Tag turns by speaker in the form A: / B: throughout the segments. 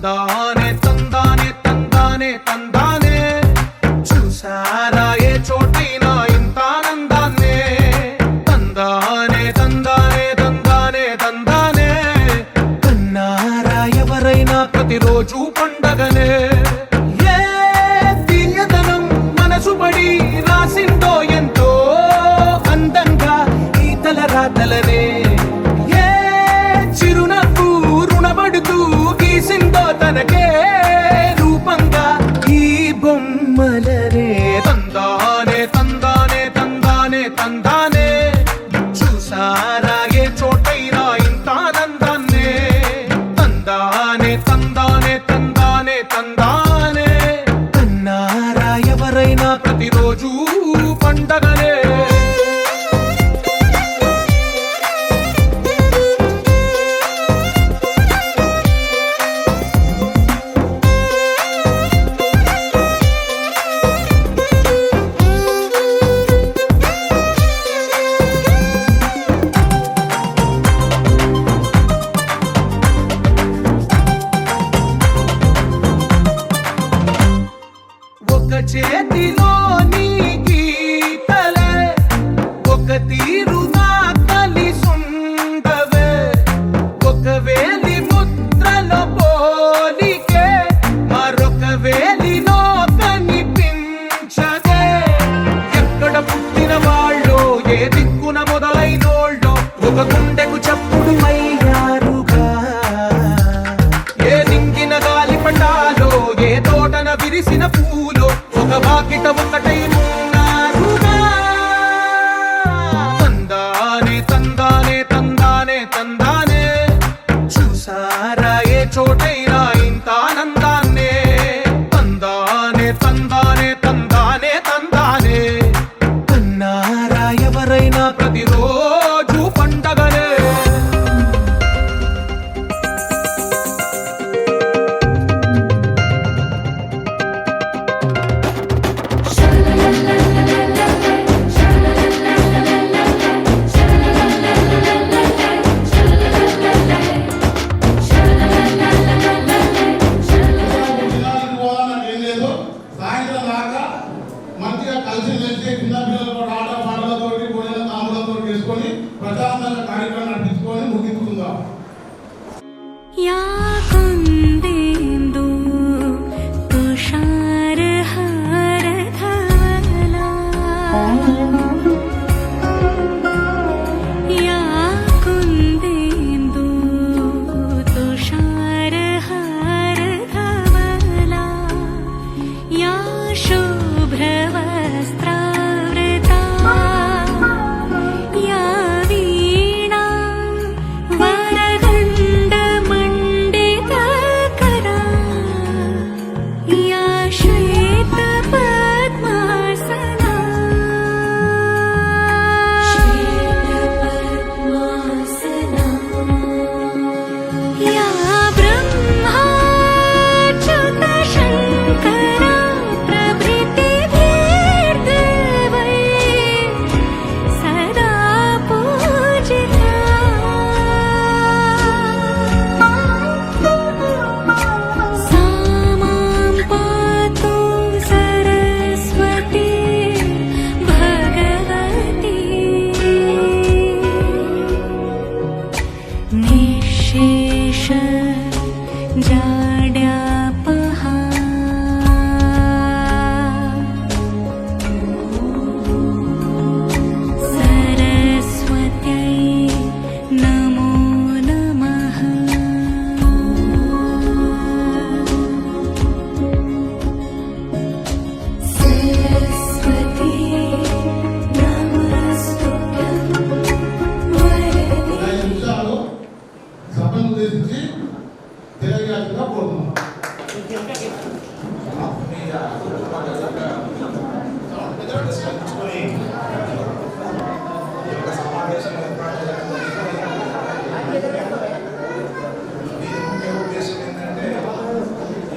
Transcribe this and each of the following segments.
A: తందానే తందానే తందానే తందానే చూసారా ఏ చోటైనా ఇంత ఆనందాన్నే తందానే తందానే తందానే తందానే కన్నారా ఎవరైనా ప్రతిరోజు పండగనే ఏ తీయదనం మనసు పడి రాసిందో ఎంతో అందంగా ఈ తలరాతలనే ఏ చిరునవ్వు రుణపడుతూ గీసిందో తనకే రూపంగా ఈ బొమ్మలనే తందానే తందానే తందానే తందానే చూసారా ఏ చోటైనా ఇంత ఆనందాన్నే తందానే తందానే తందానే తందానే కన్నారా ఎవరైనా ప్రతిరోజు పండగనే ఒక చేతిలో నీ గీతలే ఒక తీరుగా కలిసుండవే ఒక వేలి ముద్రలో పోలికే మరొక వేలిలో కనిపించదే ఎక్కడ పుట్టిన వాళ్ళో ఏ దిక్కున మొదలైనోళ్ళో ఒక గుండెకు చప్పుడు అయ్యారుగా ఏ దింగిన గాలి పండాలో ఏ తోటన విరిసిన పూలో ఒక వాకిట ఒకటై ఉన్నారుగా తందానే తందానే తందానే తందానే చూసారా ఏ చోటైనా ఇంత ఆనందాన్నే తందానే తందానే తందానే తందానే కన్నారా ఎవరైనా ప్రతిరోజు పండగనే
B: సాయంత్రం దాకా మంచిగా కలిసి మెలిసి చిన్న పిల్లలతో ఆట పాటలతో భోజన తాములతో చేసుకొని ప్రశాంతంగా కార్యక్రమం నడిపించుకొని ముగించుకుందాం.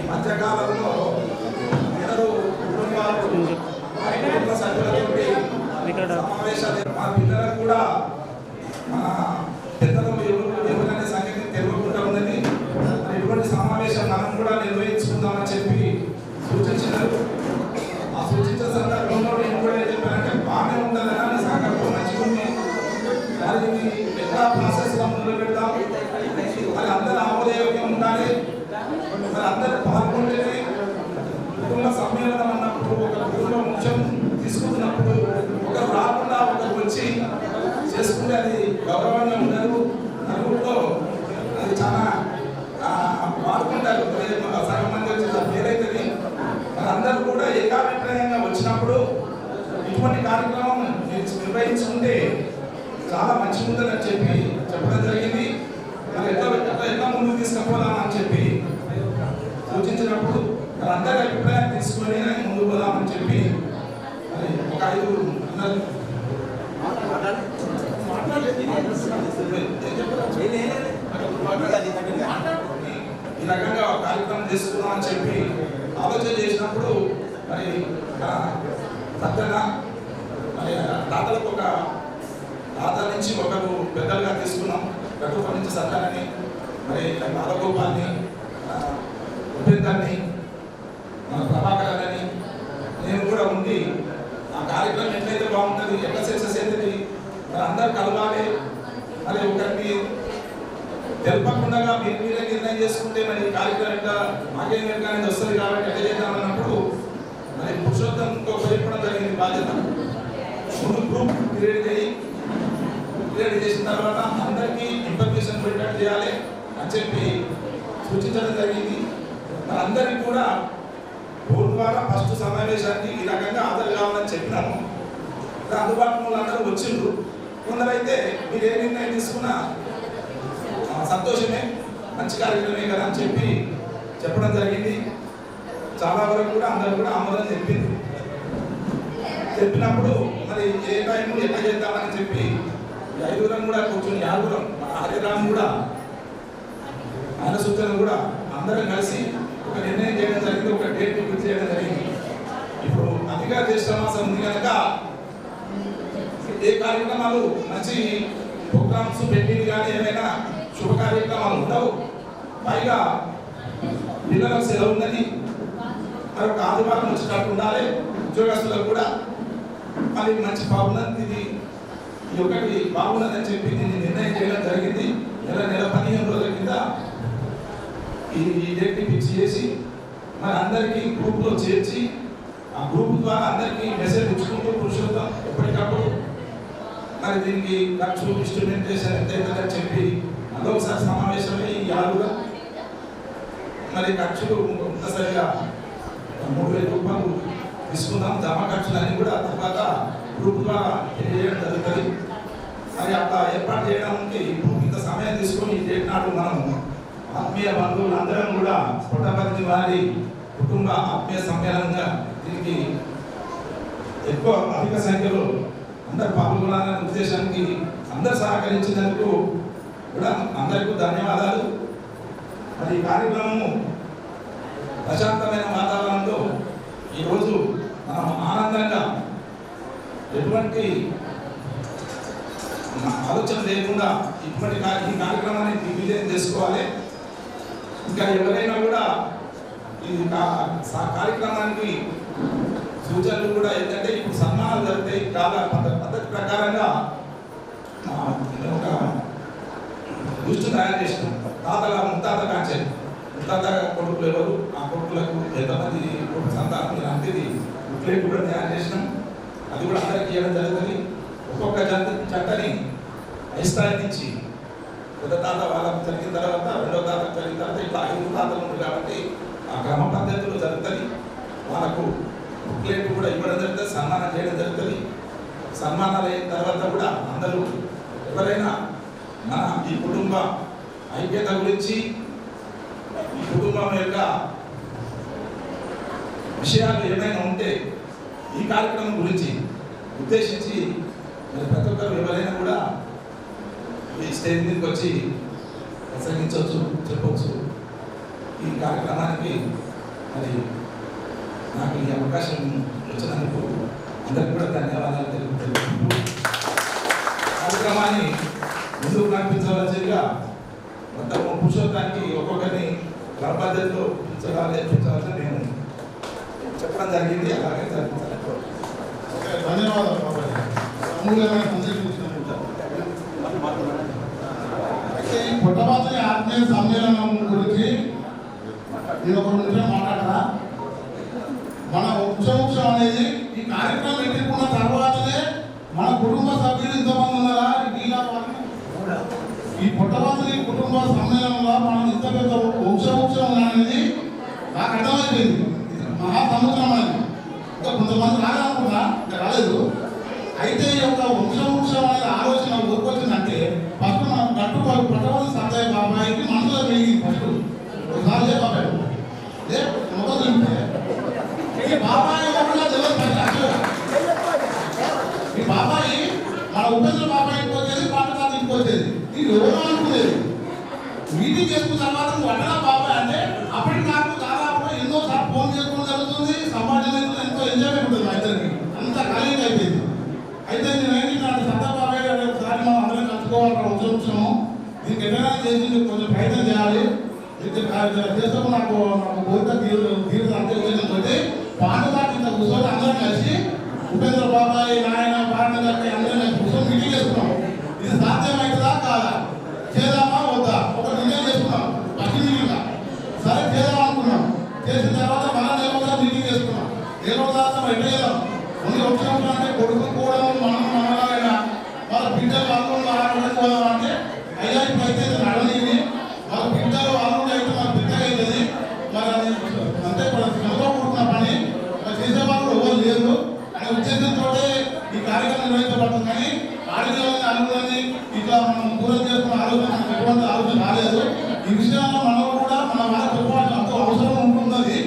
B: మధ్యకాలంలో ఇద్దరు కుటుంబాలు సమావేశాలు మా పిల్లలకు కూడా మన పెద్దలు ఎవరైనా సంగతి తెలియకుండా ఉందని ఇటువంటి సమావేశం మనం
C: మరి అందరూ ఆమోదయోగ్యం ఉండాలి. మరి అందరూ పాల్గొంటేనే కుటుంబ సమ్మేళనం అన్నప్పుడు ఒక కుటుంబ ముఖ్యం తీసుకుంటున్నప్పుడు ఒకరు రాకుండా ఒకరు వచ్చి చేసుకుంటే అది గౌరవంగా ఉండదు. నలుగురిలో అది చాలా వాడుకుంటారు. సగం మంది వచ్చి పేరైతుంది. మరి అందరూ కూడా ఏకాభిప్రాయంగా వచ్చినప్పుడు ఇటువంటి కార్యక్రమం నిర్వహించుకుంటే చాలా మంచిగా ఉంటుందని చెప్పి చెప్పడం జరిగింది. మరి ఎట్లా ముందుకు తీసుకుపోదామని చెప్పి సూచించినప్పుడు మరి అందరి అభిప్రాయం తీసుకొని ముందుకు పోదామని చెప్పి మరి ఒక 5 అన్నారు. ఈ రకంగా ఒక కార్యక్రమం చేసుకుందామని చెప్పి ఆలోచన చేసినప్పుడు మరి సత్యంగా మరి తాతలకు ఒక తాత నుంచి ఒకరు పెద్దలుగా తీసుకున్నాం. గట్టుపల్లి నుంచి సత్యాన్ని, మరి బాలగోపాల్ని, ఉపేందర్ని, మన ప్రభాకర్ అని నేను కూడా ఉండి ఆ కార్యక్రమం ఎట్లయితే బాగుంటుంది, ఎట్లా సక్సెస్ అవుతుంది, మరి అందరు కలవాలి. మరి ఒకరికి తెలపకుండా మీరే నిర్ణయం చేసుకుంటే మరి ఈ కార్యక్రమం ఎట్లా మాకేం అనేది వస్తుంది కాబట్టి ఎట్లా చేద్దామన్నప్పుడు మరి పురుషోత్తంతో చెప్పడం జరిగింది. బాధ్యత ముందు గ్రూప్ క్రియేట్ చేసిన తర్వాత అందరికీ ఇన్ఫర్మేషన్ పెట్టేట్టు చేయాలి అని చెప్పి సూచించడం జరిగింది. మరి అందరికీ కూడా ఫోన్ ద్వారా ఫస్ట్ సమావేశానికి ఈ రకంగా హాజరు కావాలని చెప్పినాను. అందుబాటులో అందరూ వచ్చిండ్రు. కొందరైతే మీరు ఏ నిర్ణయం తీసుకున్నా సంతోషమే, మంచి కార్యక్రమే కదా అని చెప్పి చెప్పడం జరిగింది. చాలా వరకు కూడా అందరూ కూడా ఆమోదం చెప్పింది. చెప్పినప్పుడు మరి ఏ టైం ఎట్లా చేద్దామని చెప్పి 5 కూడా కూర్చొని 6 ఆదిరామ్ కూడా ఆయన సూచనలు కూడా అందరం కలిసి ఒక నిర్ణయం చేయడం జరిగింది. ఒక డేట్ ఫిక్స్ చేయడం జరిగింది. ఇప్పుడు అధికార జ్యేష్ఠ మాసం ఉంది కనుక ఏ కార్యక్రమాలు మంచి ప్రోగ్రామ్స్ పెట్టింది కానీ ఏమైనా శుభ కార్యక్రమాలు ఉండవు. పైగా పిల్లలకు సెలవు ఉన్నది. మరి ఒక ఆదివారం వచ్చేటట్టు ఉండాలి. ఉద్యోగస్తులకు కూడా మరి మంచి బాగున్నది, ఇది ఒకటి బాగున్నదని చెప్పి దీన్ని నిర్ణయం చేయడం జరిగింది. నెల 15 రోజుల కింద ఈ డేట్ని ఫిక్స్ చేసి మరి అందరికీ గ్రూప్లో చేర్చి ఆ గ్రూప్ ద్వారా అందరికీ మెసేజ్ ఇచ్చుకుంటూ పురుషోత్తం ఎప్పటికప్పుడు మరి దీనికి ఖర్చు ఇన్స్ట్రుమెంటేషన్ ఎంతైతుందని చెప్పి అందులో ఒకసారి సమావేశమై ఈ 6 మరి ఖర్చులు ఒక్కసారిగా 3000 రూపాయలు తీసుకుందాం. జమ ఖర్చులన్నీ కూడా తర్వాత గ్రూప్ ద్వారా తెలియజేయడం జరుగుతుంది. మరి అట్లా ఏర్పాటు చేయడానికి ఇంత సమయం తీసుకొని ఈ డేట్ నాడు మనం ఆత్మీయ బంధువులు అందరం కూడా పుట్టపర్తి వారి కుటుంబ ఆత్మీయ సమ్మేళనంగా దీనికి ఎక్కువ అధిక సంఖ్యలో అందరు పాల్గొనాలనే ఉద్దేశానికి అందరు సహకరించినందుకు కూడా అందరికీ ధన్యవాదాలు. మరి ఈ కార్యక్రమము ప్రశాంతమైన వాతావరణంలో ఈరోజు మనం ఆనందంగా ఎటువంటి ఆలోచన లేకుండా ఇటువంటి ఈ కార్యక్రమాన్ని దిగ్విజయం చేసుకోవాలి. ఇంకా ఎవరైనా కూడా ఈ కార్యక్రమానికి సూచనలు కూడా ఏంటంటే ఇప్పుడు సన్మానాలు జరిగితే చాలా పద్ధతి ప్రకారంగా ఒక లిస్టు తయారు చేసినాం. ముత్తాత కాంచెలు ముత్తాత కొడుకులు ఎవరు, ఆ కొడుకులకు ఎంతమంది కొడుకు సంతానం లాంటిది బుక్లెట్ కూడా తయారు చేసినాం. అది కూడా అందరికీ ఇవ్వడం జరుగుతుంది. ఒక్కొక్క జంటని స్థాయి నుంచి పెద్ద తాత వాళ్ళకు జరిగిన తర్వాత 2వ తాతకు జరిగిన తర్వాత ఇట్లా 5 తాతలు ఉంది కాబట్టి ఆ క్రమ పద్ధతిలో జరుగుతుంది. వాళ్ళకు బుక్లెట్ కూడా ఇవ్వడం జరుగుతుంది, సన్మానం చేయడం జరుగుతుంది. సన్మానాలు అయిన తర్వాత కూడా అందరూ ఎవరైనా మన ఈ కుటుంబ ఐక్యత గురించి, ఈ కుటుంబం యొక్క విషయాలు ఏమైనా ఉంటే ఈ కార్యక్రమం గురించి ఉద్దేశించి మరి ప్రతి ఒక్కరు ఎవరైనా కూడా ఈ స్టేజ్ మీదకి వచ్చి ప్రసంగించవచ్చు, చెప్పవచ్చు. ఈ కార్యక్రమానికి మరి నాకు ఈ అవకాశం వచ్చినందుకు అందరికీ కూడా ధన్యవాదాలు తెలుపుకుంటూ కార్యక్రమాన్ని ముందుకు నడిపించవలసిందిగా మొత్తం పురుషోత్తానికి ఒక్కొక్కరిని పద్ధతిలో పెంచవలసిన నేను చెప్పడం జరిగింది. అలాగే జరిపించాలి.
B: ధన్యవాదాలు బాబాయ్. అమూల్యమైన సందేశం ఇచ్చినందుకు. అయితే ఈ పుట్టబాత సమ్మేళనం గురించి నేను ఒక నిమిషం మాట్లాడరా. మన వంశం అనేది ఈ కార్యక్రమం ఎన్నుకున్న తర్వాతనే మన కుటుంబ సభ్యులు ఇంతమంది ఉన్నారా ఈ పుట్టవాసని కుటుంబ సమ్మేళనంలో మనం ఇంత పెద్ద వంశం అనేది నాకు అర్థమైపోయింది. మహాసముద్రం అనేది ఇంకా కొంతమంది రాలనుకున్నా ఇంకా రాలేదు. అయితే ఈ యొక్క వంశం అనేది ఆలోచన ఊరుకొచ్చిందంటే ఫస్ట్ మనం పుట్టవాసి సత్యయ్య బాబాయికి మనసులో పెరిగింది. ఫస్ట్ ఒకసారి బాబాయ్ మొదలు ఈ బాబాయి ఈ బాబాయి మన ఉపేంద్ర బాబాయి ఇంటికి వచ్చేది, పాటదాత ఇంటికి వచ్చేది. ఇది ఎవరో అనుకునేది. మీటింగ్ చేసుకున్న తర్వాత వడ్డనా బాబాయ్ అంటే అప్పటికి నాకు దాదాపు ఎన్నోసార్లు ఫోన్ చేసుకోవడం జరుగుతుంది. సమాజంలో ఎంతో ఎంజాయ్మెంట్ ఉంటుంది మా ఇద్దరికి. అంత కలిగి అయిపోయింది. అయితే నేను ఏంటి సత్తా బాబాయ్ ఒకసారి మనం అందరం కలుసుకోవాలి వంశము. దీనికి ఎట్లా చేసి కొంచెం ప్రయత్నం చేయాలి. చేస్తాము నాకు కోరిక తీరుదంటే ఉద్దేశంతో పాటదాత ఇంత కూర్చొని అందరం కలిసి ఉపేంద్ర బాబాయ్ నాయన పారణ గారి అందరం కలిసి కూర్చొని మీటింగ్ చేసుకున్నాం. ఇది సాధ్యమవుతుందా కాదా, చేద్దామా వద్దా ఒక నిర్ణయం చేసుకున్నాం. ఫస్ట్ మీటింగ్ సరే చేద్దాం అనుకున్నాం. చేసిన తర్వాత మన నెల మీటింగ్ చేసుకున్నాం. నెల తర్వాత ఎట్లా చేద్దాం కొన్ని వచ్చాము అంటే కొడుకు కూడా మనలాగా వాళ్ళ బిడ్డలు వాళ్ళు ఆడుకోవడం అంటే అయ్యా ఇప్పుడైతే నడనివి వాళ్ళ బిడ్డలు వాళ్ళు అయితే మన బిడ్డ అవుతుంది. మరి అది అంటే చదువుకుంటున్న పని చేసేవాళ్ళు ఎవరు లేరు అనే ఉద్దేశంతో ఈ కార్యక్రమం నిర్వహించబడుతుంది. కానీ ఆడపిల్లలని అల్లులని ఇట్లా మనం దూరం చేసుకున్న ఆలోచన మనకు ఎటువంటి ఆలోచన రాలేదు. ఈ విషయాల్లో మనం కూడా మన వాళ్ళ చెప్పాల్సిన అంత అవసరం ఉంటున్నది.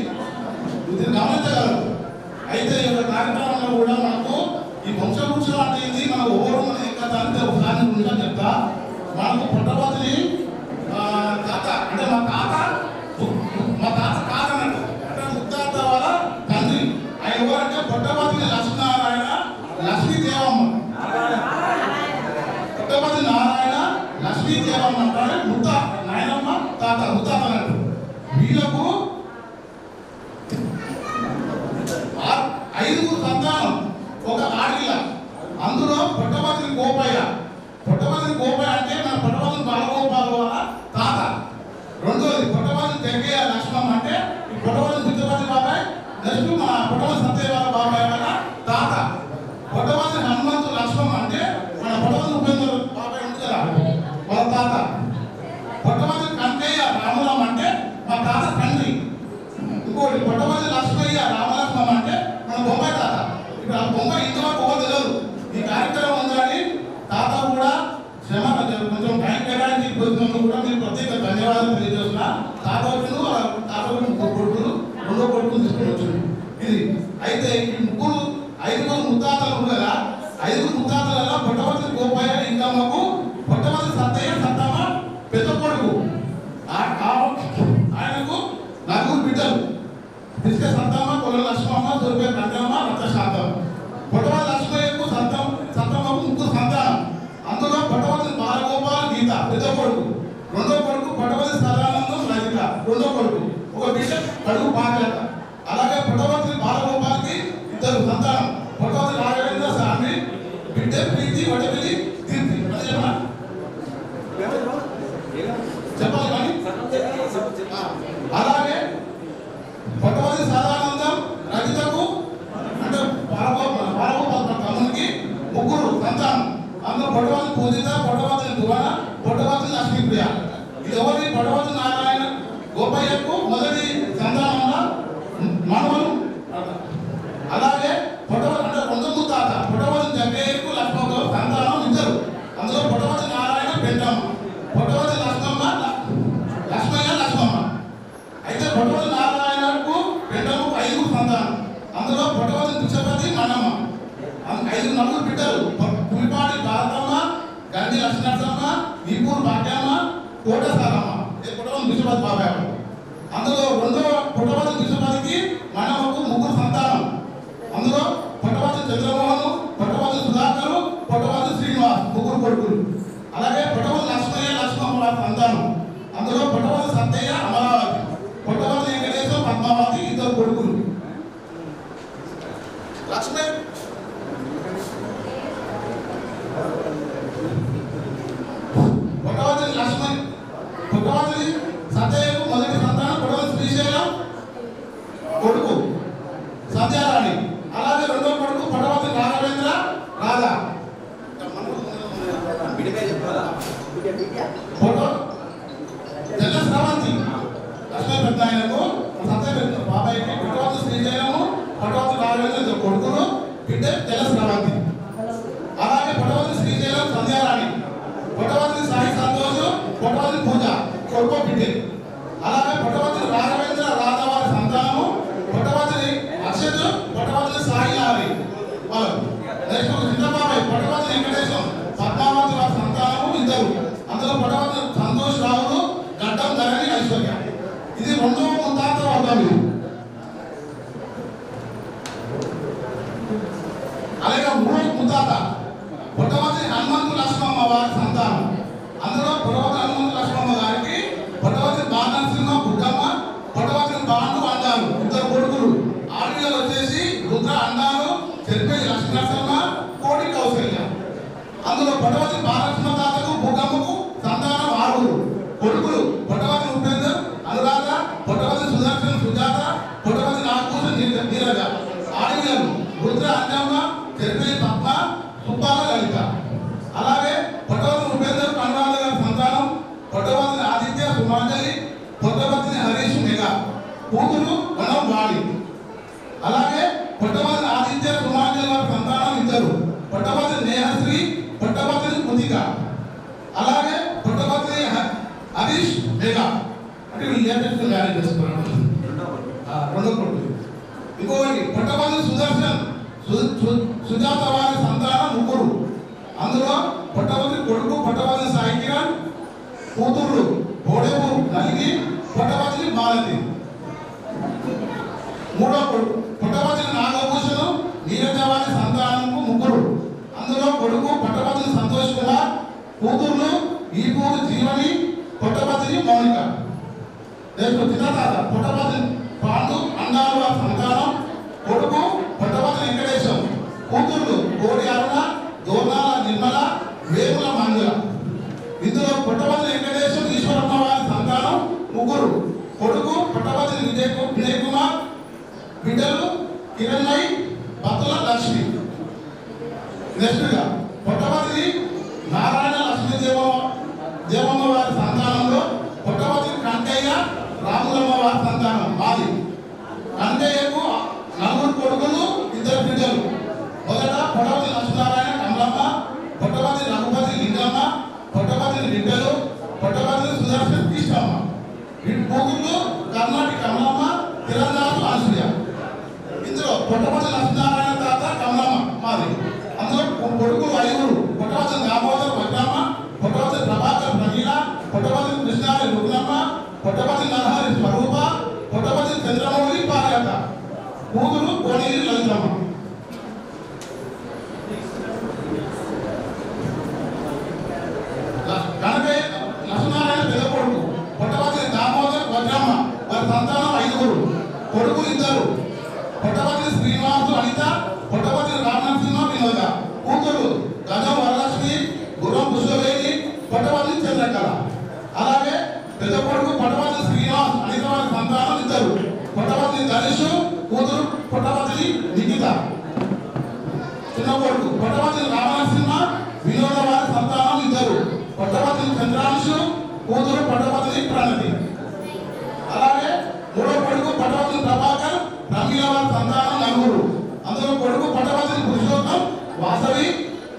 B: ఇది గమనించగలరు. అయితే ఈ యొక్క కార్యక్రమంలో కూడా మనకు ఈ వంశవృక్షం అంటే ఇది మన ఓవరం ఇంకా దానితో ఒకసారి ఉందని చెప్తా. మనకు పుట్టపతిని తాత అంటే మా తాత కాదు అన్నట్టు అంటే ముత్తాత వాళ్ళ తండ్రి ఆయన ఎవరంటే పుట్టపతిని లక్ష్మీనారాయణ లక్ష్మీదేవమ్మ. పుట్టపతి నారాయణ లక్ష్మీదేవమ్మ అంటారు. ముత్త నాయనమ్మ తాత ముత్తాత అన్నట్టు. వీళ్ళకు 5 సంతానం, ఒక ఆడపిల్ల. అందులో పుట్టపతిని గోపయ్య. పుట్టపతిని గోపయ్య అంటే మన పుట్టపతిని బాలగోపాల వాళ్ళ తాత. రెండోది పుట్టపతిని తెగ్గయ్య లక్ష్మమ్మ అంటే ఈ పుట్టపతిని బుద్ధపతి బాబాయ్ నెక్స్ట్ మన పుట్టపతి సత్యయ్య వాళ్ళ బాబాయ్ వాళ్ళ తాత. పుట్టపతిని హనుమంతు లక్ష్మమ్మ అంటే మన పుట్టపతి ఉపేంద్ర బాబాయ్ ఉంది కదా వాళ్ళ తాత. పుట్టపతిని కంకయ్య రామలమ్మ అంటే మా తాత తండ్రి. ఇంకోటి పుట్టపతి లక్ష్మయ్య రామలక్ష్మమ్మ అంటే మన బొమ్మాయి తాత. ఇప్పుడు ఆ బొమ్మాయి ఇంతవరకు ఎవరు తెలియదు. ఈ కార్యక్రమం ఉందని తాత కూడా శ్రమ కొంచెం టైం కేటాయించి వచ్చినందుకు కూడా మీరు ప్రత్యేక ధన్యవాదాలు తెలియజేస్తున్నా. తాత ముగ్గురు కొడుకులు, రెండో కొడుకులు తీసుకుని వచ్చింది ఇది. అయితే ఈ 5 ముత్తాతలు ఉండగా 5 ముత్తాతలలో పుట్టపతి గోపయ్య ఇంకమ్మకు పుట్టపతి సత్తయ్య సత్తమ్మ పెద్ద కొడుకు. ఆయనకు 4 బిడ్డలు. ఇసుక సత్తమ్మ, కొల లక్ష్మమ్మ, సూర్యపేట రంగమ్మ, రత్న శాంతమ్మ. పుట్టపతి లక్ష్మయ్యకు సత్తమ్మకు 3 సంతానం. అందులో పుట్టపతి బాలగోపాల్ గీత పెద్ద కొడుకు. రెండో కొడుకు పుట్టపతి సదానందం రజిత రెండో కొడుకు. ఒక బిడ్డ కడుగు పాకలత. అలాగే పుట్టపతి బాలగోపాల్కి 2 సంతానం. పుట్టపతి రాఘవేంద్ర స్వామి బిడ్డ ప్రీతి వడపిలి తీర్థి. అదే చెప్పాలి కానీ అలాగే పుట్టపతి సదానందం రజితకు అంటే బాలగోపాల్ తమ్మునికి 3 సంతానం. అందులో పుట్టపతి పూజిత, పుట్టపతి దువన, పుట్టపతి లక్ష్మీప్రియ. ఇది ఎవరి పుట్టపతి నారాయణ గోపయ్యకు మొదటి సంతానంలో మనవలు. అలాగే పుట్టపతి అంటే 2 ముత్తాత పుట్టపతి జగ్గయ్యకు లక్ష్మమ్మ సంతానం 2. అందులో పుట్టపతి నారాయణ పెంటమ్మ, పుట్టపతి లక్ష్మయ్య లక్ష్మమ్మ. అయితే పుట్టపతి నారాయణకు పెంటమ్మకు 5 సంతానం. అందులో పుట్టపతి దుచ్చపతి మనమ్మ. 5 బిడ్డలు. పులిపాటి భారతమ్మ, గండి లక్ష్మణమ్మ, ఈపూరు భాగ్యమ్మ, కోట సారమ్మ. ఇది పుట్టపతి దుచ్చపతి బాబాయ్. అందులో రెండో పుట్టపతి దుచ్చపతికి మనమ్మకు 3 సంతానం. అందులో పుట్టపతి చంద్రమోహన్, పుట్టపతి సుధాకరు, పుట్టపతి శ్రీనివాస్ 3 కొడుకులు. అలాగే పుట్టపతి లక్ష్మయ్య లక్ష్మమ్మ సంతానం. అందులో పుట్టపతి సత్తయ్య అమరావతి, పుట్టపతి వెంకటేశ్వర పద్మావతి 2 కొడుకులు. లక్ష్మీ పుట్టపతి ఫోటో తెల్ల శ్రవంతి లక్ష్మీ పెద్ద ఆయనకు సత్య బాబాయికి పుట్టవద్దు శ్రీశైలము పుట్టవద్దు రాఘవేంద్ర కొడుకును బిడ్డ తెల్ల శ్రవంతి. అలాగే పుట్టవద్దు శ్రీశైలం సంధ్యారాణి, పుట్టవద్దు సాయి సంతోష్, పుట్టవద్దు పూజ కొడుకు బిడ్డే. అలాగే పుట్టవద్దు రాఘవేంద్ర రాధవారి సంతానము, పుట్టవద్దు అక్షత్, పుట్టవద్దు సాయి లారి వాళ్ళు. నెక్స్ట్ చిన్నబాబాయ్ పుట్టవద్దు వెంకటేశం పద్మావతి వారి సంతానము ఇద్దరు. అందులో పుట్టవద్దు సంతోష్ రావులు, గడ్డం ధరణి ఐశ్వర్య. ఇది రెండవ ముత్తాత వర్గం. అలాగే మూడవ ముత్తాత పుట్టవద్దు హనుమంతు లక్ష్మమ్మ వారి సంతానం. అందులో పుట్టవద్దు హనుమంతు లక్ష్మమ్మ గారికి పుట్టవద్దు బాణసింహ బుడ్డమ్మ, పుట్టవద్దు బాండు అందాలు ఇద్దరు కొడుకులు. ఆడపిల్లలు వచ్చేసి రుద్ర అందాలు, చెరిపల్లి లక్ష్మీనరసింహ, కోడి కౌశల్య. అందులో పుట్టవద్దు బాలకృష్ణ తాతకు బుడ్డమ్మకు సంతానం 6 కొడుకులు. పుట్టవద్దు ఉపేందర్, అనురాధ, పుట్టవద్దు సుదర్శన్, సుజాత, పుట్టవద్దు నాగభూషణ్, నీరజ. ఆడపిల్లలు రుద్ర అంజమ్మ, చెరిపల్లి పద్మ, సుబ్బాల లలిత. అలాగే పుట్టవద్దు ఉపేందర్ అనురాధ గారి సంతానం పుట్టవద్దు ఆదిత్య, సుమాంజలి, పుట్టవద్దు హరీష్, మెగ కూతురు వనం వాణి. అలాగే పుట్టవద్దు ఆదిత్య, సుమాంజలి వారి సంతానం ఇద్దరు. పుట్టవద్దు నేహశ్రీ, పుట్టవద్దు కృతిక. అలాగే పుట్టవద్దు హరీష్, మెగ. అంటే వీళ్ళు లేటెస్ట్ మ్యారేజ్ చేసుకున్నాడు. రెండో కొడుకు. ఇంకొకటి పుట్టవద్దు సుదర్శన్, సుజాత వారి సంతానం 3. అందులో పుట్టవద్దు కొడుకు పుట్టవద్దు సాయి కిరణ్, కూతుర్లు బోడేపు నలిగి, పుట్టవద్దు మాలతి. మూడో కొడుకు పుట్టవద్దు నాగభూషణ్, నీరజ వారి సంతానము 3. అందులో కొడుకు పుట్టవద్దు సంతోష్ కుమార్, కూతుర్లు ఈపూరు జీవని, పుట్టవద్దు మౌనిక. రేపు చిన్నతాత పుట్టవద్దు పాండు అండాలు వారి సంతానం కొడుకు పుట్టవద్దు వెంకటేశం, కూతుర్లు కోడి అరుణ, దోర్నాల నిర్మల, వేముల మంజుల. ఇందులో పుట్టవద్దు వెంకటేశం ఈశ్వరమ్మ వారి సంతానం 3. కొడుకు పుట్టవద్దు విజయ్ కుమార్, బిడ్డలు కిరణ్మయి, భక్తుల లక్ష్మి. నెక్స్ట్గా పుట్టవద్దు నారాయణ లక్ష్మీ దేవమ్మ వారి సంతానంలో పుట్టవద్దు కంకయ్య, రాములమ్మ వారి సంతానం మాది. కంకయ్యకు 4 కొడుకులు, 2 బిడ్డలు. మొదట పుట్టవద్దు లక్ష్మీనారాయణ కమలమ్మ, పుట్టవద్దు రఘుపతి లింగమ్మ, పుట్టవద్దు బిడ్డలు పుట్టవద్దు సుదర్శన్ కృష్ణమ్మ. కూతుర్లు కర్ణాటక కమలమ్మ, తిరంగాలు అనసూయ. ఇందులో పుట్టవద్దు లక్ష్మీనారాయణ తాత కమలమ్మ మాది. అందులో కొడుకులు 5. పుట్టవద్దు దామోదర్ వడ్డమ్మ, పుట్టవద్దు ప్రభాకర్ ప్రమీల, పుట్టవద్దు కృష్ణారి రుగ్నమ్మ, పుట్టవద్దు నరహరి స్వరూప, పుట్టవద్దు చంద్రమౌళి పార్యత. కూతురు కోనేరు లలితమ్మ. కనకయ్య లక్ష్మీనారాయణ పెద్ద కొడుకు పుట్టవద్దు దామోదర్ వడ్డమ్మ వారి సంతానం 5. కొడుకులు 2. పుట్టవద్దు శ్రీనివాసు అనిత, పుట్టవద్దు రామనరసింహ వినోద. కూతురు గజం వరలక్ష్మి, గుర్రం పుష్పవేణి, పుట్టవద్దు చంద్రకళ. అలాగే పెద్ద కొడుకు పుట్టవద్దు శ్రీనివాస్ అనిత వారి సంతానం 2. పుట్టవద్దు ధనుషు, కూతురు పుట్టవద్దు నిఖిత. చిన్న కొడుకు పుట్టవద్దు రామనరసింహ వినోద వారి సంతానం 2. పుట్టవద్దు చంద్రాంశు, కూతురు పుట్టవద్దు ప్రణతి. అలాగే మూడో కొడుకు పుట్టవద్దు ప్రభాకర్, ప్రమీల వారి సంతానం 4. అందులో కొడుకు పుట్టవద్దు పురుషోత్తం, వాసవి,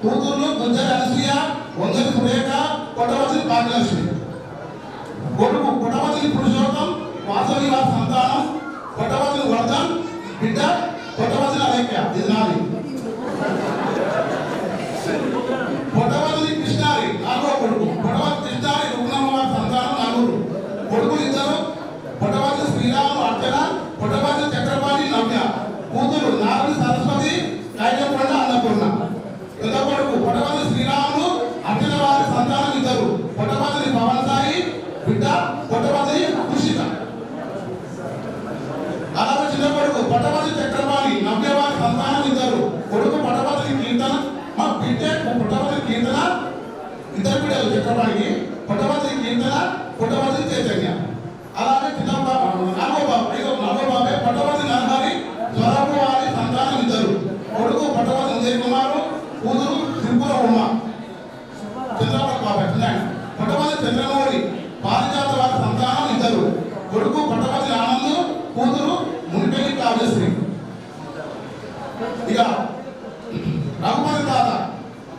B: కూతుర్లు గుంజరి అనసూయ, వంగరి సురేఖ, పుట్టవద్దు భాగ్యలక్ష్మి. కొడుకు పుట్టవద్దు పురుషోత్తం, వాసవి వారి సంతానం పుట్టవద్దు వర్ధన్, బిడ్డ పుట్టవద్దు అలైక్య. ఇది నాది. పుట్టవద్దు కృష్ణారి 4వ కొడుకు పుట్టవద్దు కృష్ణారి రుగ్నమ్మ వారి సంతానం 4. కొడుకులు 2. పుట్టవద్దు శ్రీరాము అర్చన, పుట్టవద్దు చక్రపాణి నవ్య. కూతురు నారాయణ సరస్వతి, కైలకొండ అన్నపూర్ణ. పెద్ద కొడుకు పుట్టవద్దు శ్రీరాములు అర్చన వారి సంతానం 2. పుట్టవద్దు పవన్ సాయి, బిడ్డ పుట్టవద్దు కృషిక. అలాగే చిన్న కొడుకు పుట్టవద్దు చక్రపాణి నవ్య వారి సంతానం 2. కొడుకు పుట్టవద్దు కీర్తన, మా బిడ్డ పుట్టవద్దు కీర్తన, 2 బిడ్డలు చక్రపాణికి, పుట్టవద్దు కీర్తన, పుట్టవద్దు చైతన్య. అలాగే చిన్న 4వ బాబాయ్ పుట్టవద్దు నరహరి, స్వరపు వారి సంతానం 2. కొడుకు పుట్టవద్దు ఉదయ్ కుమారు, కూతురు త్రిపుర ఉమ్మ. చంద్రబాబు బాబాయ్ చూడండి. పుట్టపర్తి చంద్రమౌళి పారిజాత వారి సంతానం ఇద్దరు. కొడుకు పుట్టపర్తి ఆనంద్, కూతురు మునిపల్లి కావ్యశ్రీ. ఇక రఘుపతి తాత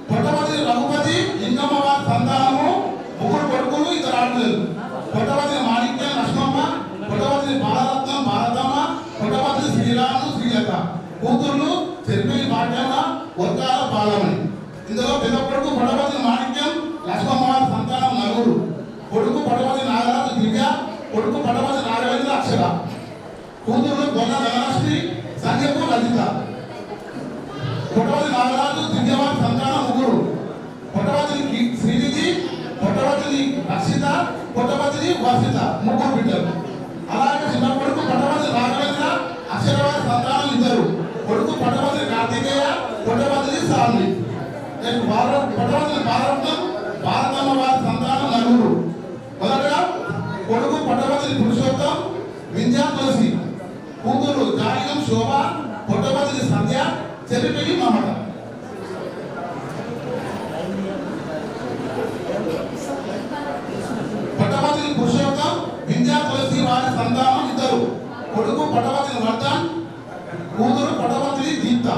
B: పుట్టపర్తి రఘుపతి ఇంకమ్మ వారి సంతానము ముగ్గురు కొడుకులు, ఇద్దరు ఆడపిల్లలు. పుట్టపర్తి మాణిక్యం లక్ష్మమ్మ, పుట్టపర్తి బాలరత్నం భారతమ్మ, పుట్టపర్తి శ్రీరాము శ్రీలత. కూతుర్లు చెర్పల్లి భాగ్యమ్మ, వర్గాల బాలమణి. ఇందులో పెద్ద కొడుకు పుట్టపర్తి మాణిక్యం లక్ష్మమ్మ వారి సంతానం నలుగురు. కొడుకు పుట్టపర్తి నాగరాజు దివ్య, కొడుకు పుట్టపర్తి నాగవేంద్ర అక్షర. కూతుర్లు గొల్ల ధనలక్ష్మి, సంధ్యపు రజిత. పుట్టపర్తి నాగరాజు దివ్య వారి సంతానం ముగ్గురు. పుట్టపర్తి శ్రీనిధి, పుట్టపర్తి రక్షిత, పుట్టపర్తి వర్షిత, ముగ్గురు బిడ్డలు. అలాగే చిన్న కొడుకు పుట్టపర్తి రాఘవేంద్ర అక్షర వారి సంతానం ఇద్దరు. కొడుకు పుట్టపర్తి కార్తికేయ, పుట్టపర్తి సామి. పుట్టపర్తి భారతం భారతమ్మ వారి సంతానం నలుగురు. మొదటగా కొడుకు పుట్టపర్తి పురుషోత్తం, వింధ్యా తులసి. కూతురు జాయిగం శోభ, పుట్టపర్తి సంధ్య, చెరిపెల్లి మమత. పుట్టపర్తి పురుషోత్తం, వింధ్యా తులసి వారి సంతానం ఇద్దరు. కొడుకు పుట్టపర్తి వర్ధన్, కూతురు పుట్టపర్తి దీప్త.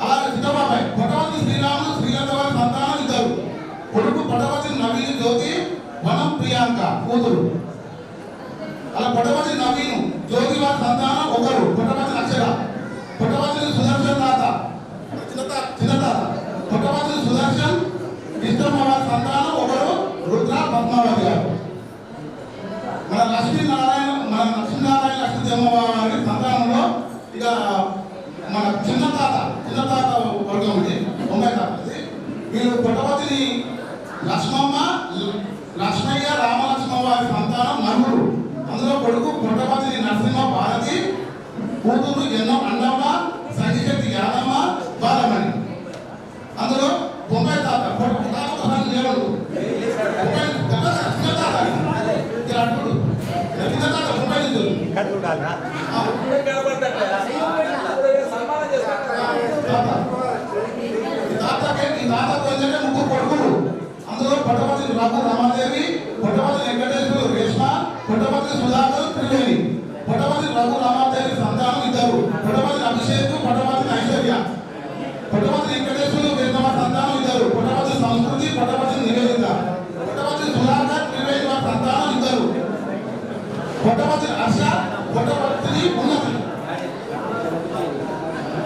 B: అలాగే చిన్నబాబాయ్ పుట్టపర్తి శ్రీరాములు శ్రీలత వారి సంతానం ఇద్దరు. కొడుకు పుట్టపర్తి నవీన్ జ్యోతి, వనం ప్రియాంక, కూతురు. అలా పుట్టపర్తి నవీన్ జ్యోతి వారి సంతానం ఒకరు, పుట్టపర్తి అక్షర. పుట్టపర్తి సుదర్శన్ తాత చిన్న తాత. పుట్టపర్తి సుదర్శన్ ఇష్టమ్మ వారి సంతానం ఒకరు, రుద్ర పద్మావతి గారు. మన లక్ష్మీనారాయణ లక్ష్మీదేవ వారి సంతానంలో ఇక మన చిన్న తాత వర్గం ఉంది, బొంబాయి తాత. వీళ్ళు పుట్టపర్తి లక్ష్మమ్మ, లక్ష్మయ్య, రామలక్ష్మ వారి సంతానం నలుగురు. అందులో కొడుకు పుట్టపర్తి నరసింహ భారతి, కూతురు ఎన్నో అండమ్మ, సంగిశెట్టి యాదమ్మ, బాలమణి. అందులో బొంబాయి తాత ముగ్గురు కొడుకులు. అందులో పుట్టపర్తి రఘు రమాదేవి, పుట్టపర్తి వెంకటేశ్వరు రేష్మ, పుట్టపర్తి సుధాకర్ త్రివేణి. పుట్టపర్తి రఘు రమాదేవి సంతానం ఇద్దరు. పుట్టపర్తి అభిషేక్, పుట్టపర్తి ఐశ్వర్య. పుట్టపర్తి వెంకటేశ్వరు వేదవ సంతానం ఇద్దరు. పుట్టపర్తి సంస్కృతి, పుట్టపర్తి నివేదిత. పుట్టపర్తి సుధాకర్ త్రివేణి వారి సంతానం ఇద్దరు. పుట్టపర్తి హర్ష, పుట్టపర్తి ఉన్నతి.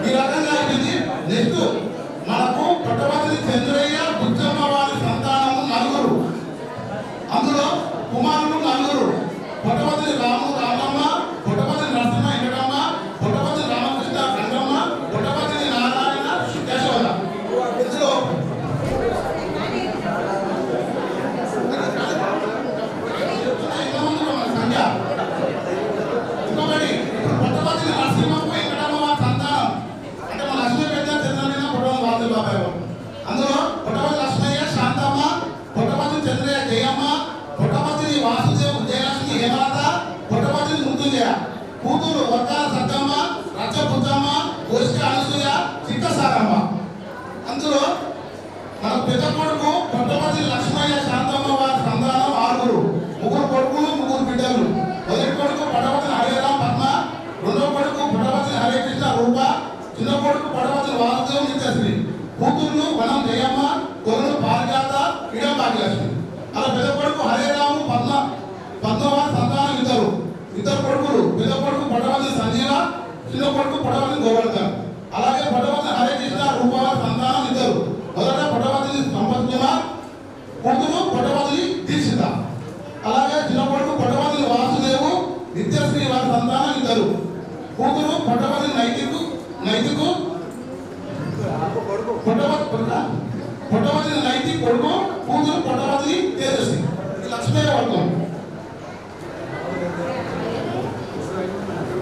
B: ఈ రకంగా ఇది. నెక్స్ట్ మనకు పుట్టపర్తి చంద్రయ్య, బుచ్చమ్మ వారి సంతానము నలుగురు. అందులో కుమారులు నలుగురు. పుట్టపర్తి రాము రామమ్మ, పుట్టపర్తి నరసింహ వెంకటమ్మ, పుట్టపర్తి రామకృష్ణ గంగమ్మ, పుట్టపర్తి నారాయణ యశోద. ఇందులో సంఖ్య ఇంకొకటి పుట్టపర్తి నరసింహకు వెంకటమ్మ వారి సంతానం అంటే మన లక్ష్మీ పెద్ద చంద్రమైన పుట్టపర్తి వాళ్ళ బాబాయ్. అందులో పుట్టపర్తి లక్ష్మయ్య శాంతమ్మ, పుట్టపర్తి చంద్రయ్య జయమ్మ, పుట్టపర్తి వాసుదేవ్ జయలక్ష్మి హేమలత, పుట్టపర్తి మృత్యుంజయ. కూతురు వర్గాల సత్తమ్మ, రచ్చపుత్తమ్మ, కోసిక అనసూయ, చిక్క సారమ్మ. అందులో మన పెద్ద కొడుకు పుట్టపర్తి లక్ష్మయ్య శాంతమ్మ వారి సంతానం ఆరుగురు. ముగ్గురు కొడుకులు, ముగ్గురు బిడ్డలు. మొదటి కొడుకు పుట్టపర్తి హరిరామ్ పద్మ, రెండో కొడుకు పుట్టపర్తి హరికృష్ణ రూప, చిన్న కొడుకు పుట్టపర్తి వాసుదేవ్ నిత్యశ్రీ. కూతుర్లు వనం జయమ్మ, కొలను పారిజాత, ఇడం భాగ్యలక్ష్మి. అలా పెద్ద కొడుకు హరిరాము పద్మవారి సంతానం ఇద్దరు. ఇద్దరు కొడుకులు. పెద్ద కొడుకు పుట్టపర్తి సంజీవ, చిన్న కొడుకు పుట్టపర్తి గోవర్ధన్. అలాగే పుట్టపర్తి హరికృష్ణ రూప వారి సంతానం ఇద్దరు. మొదట పుట్టపర్తి సంపత్ కుమార్, కూతురు పుట్టపర్తి దీక్షిత. అలాగే చిన్న కొడుకు పుట్టపర్తి వాసుదేవు, నిత్యశ్రీ వారి సంతానం ఇద్దరు. కూతురు పుట్టపర్తి నైతికు పుట్టపర్తి నైతిక్ కొడుకు, కూతురు పుట్టపర్తి తేజస్వి. లక్ష్మయ్య వర్గం.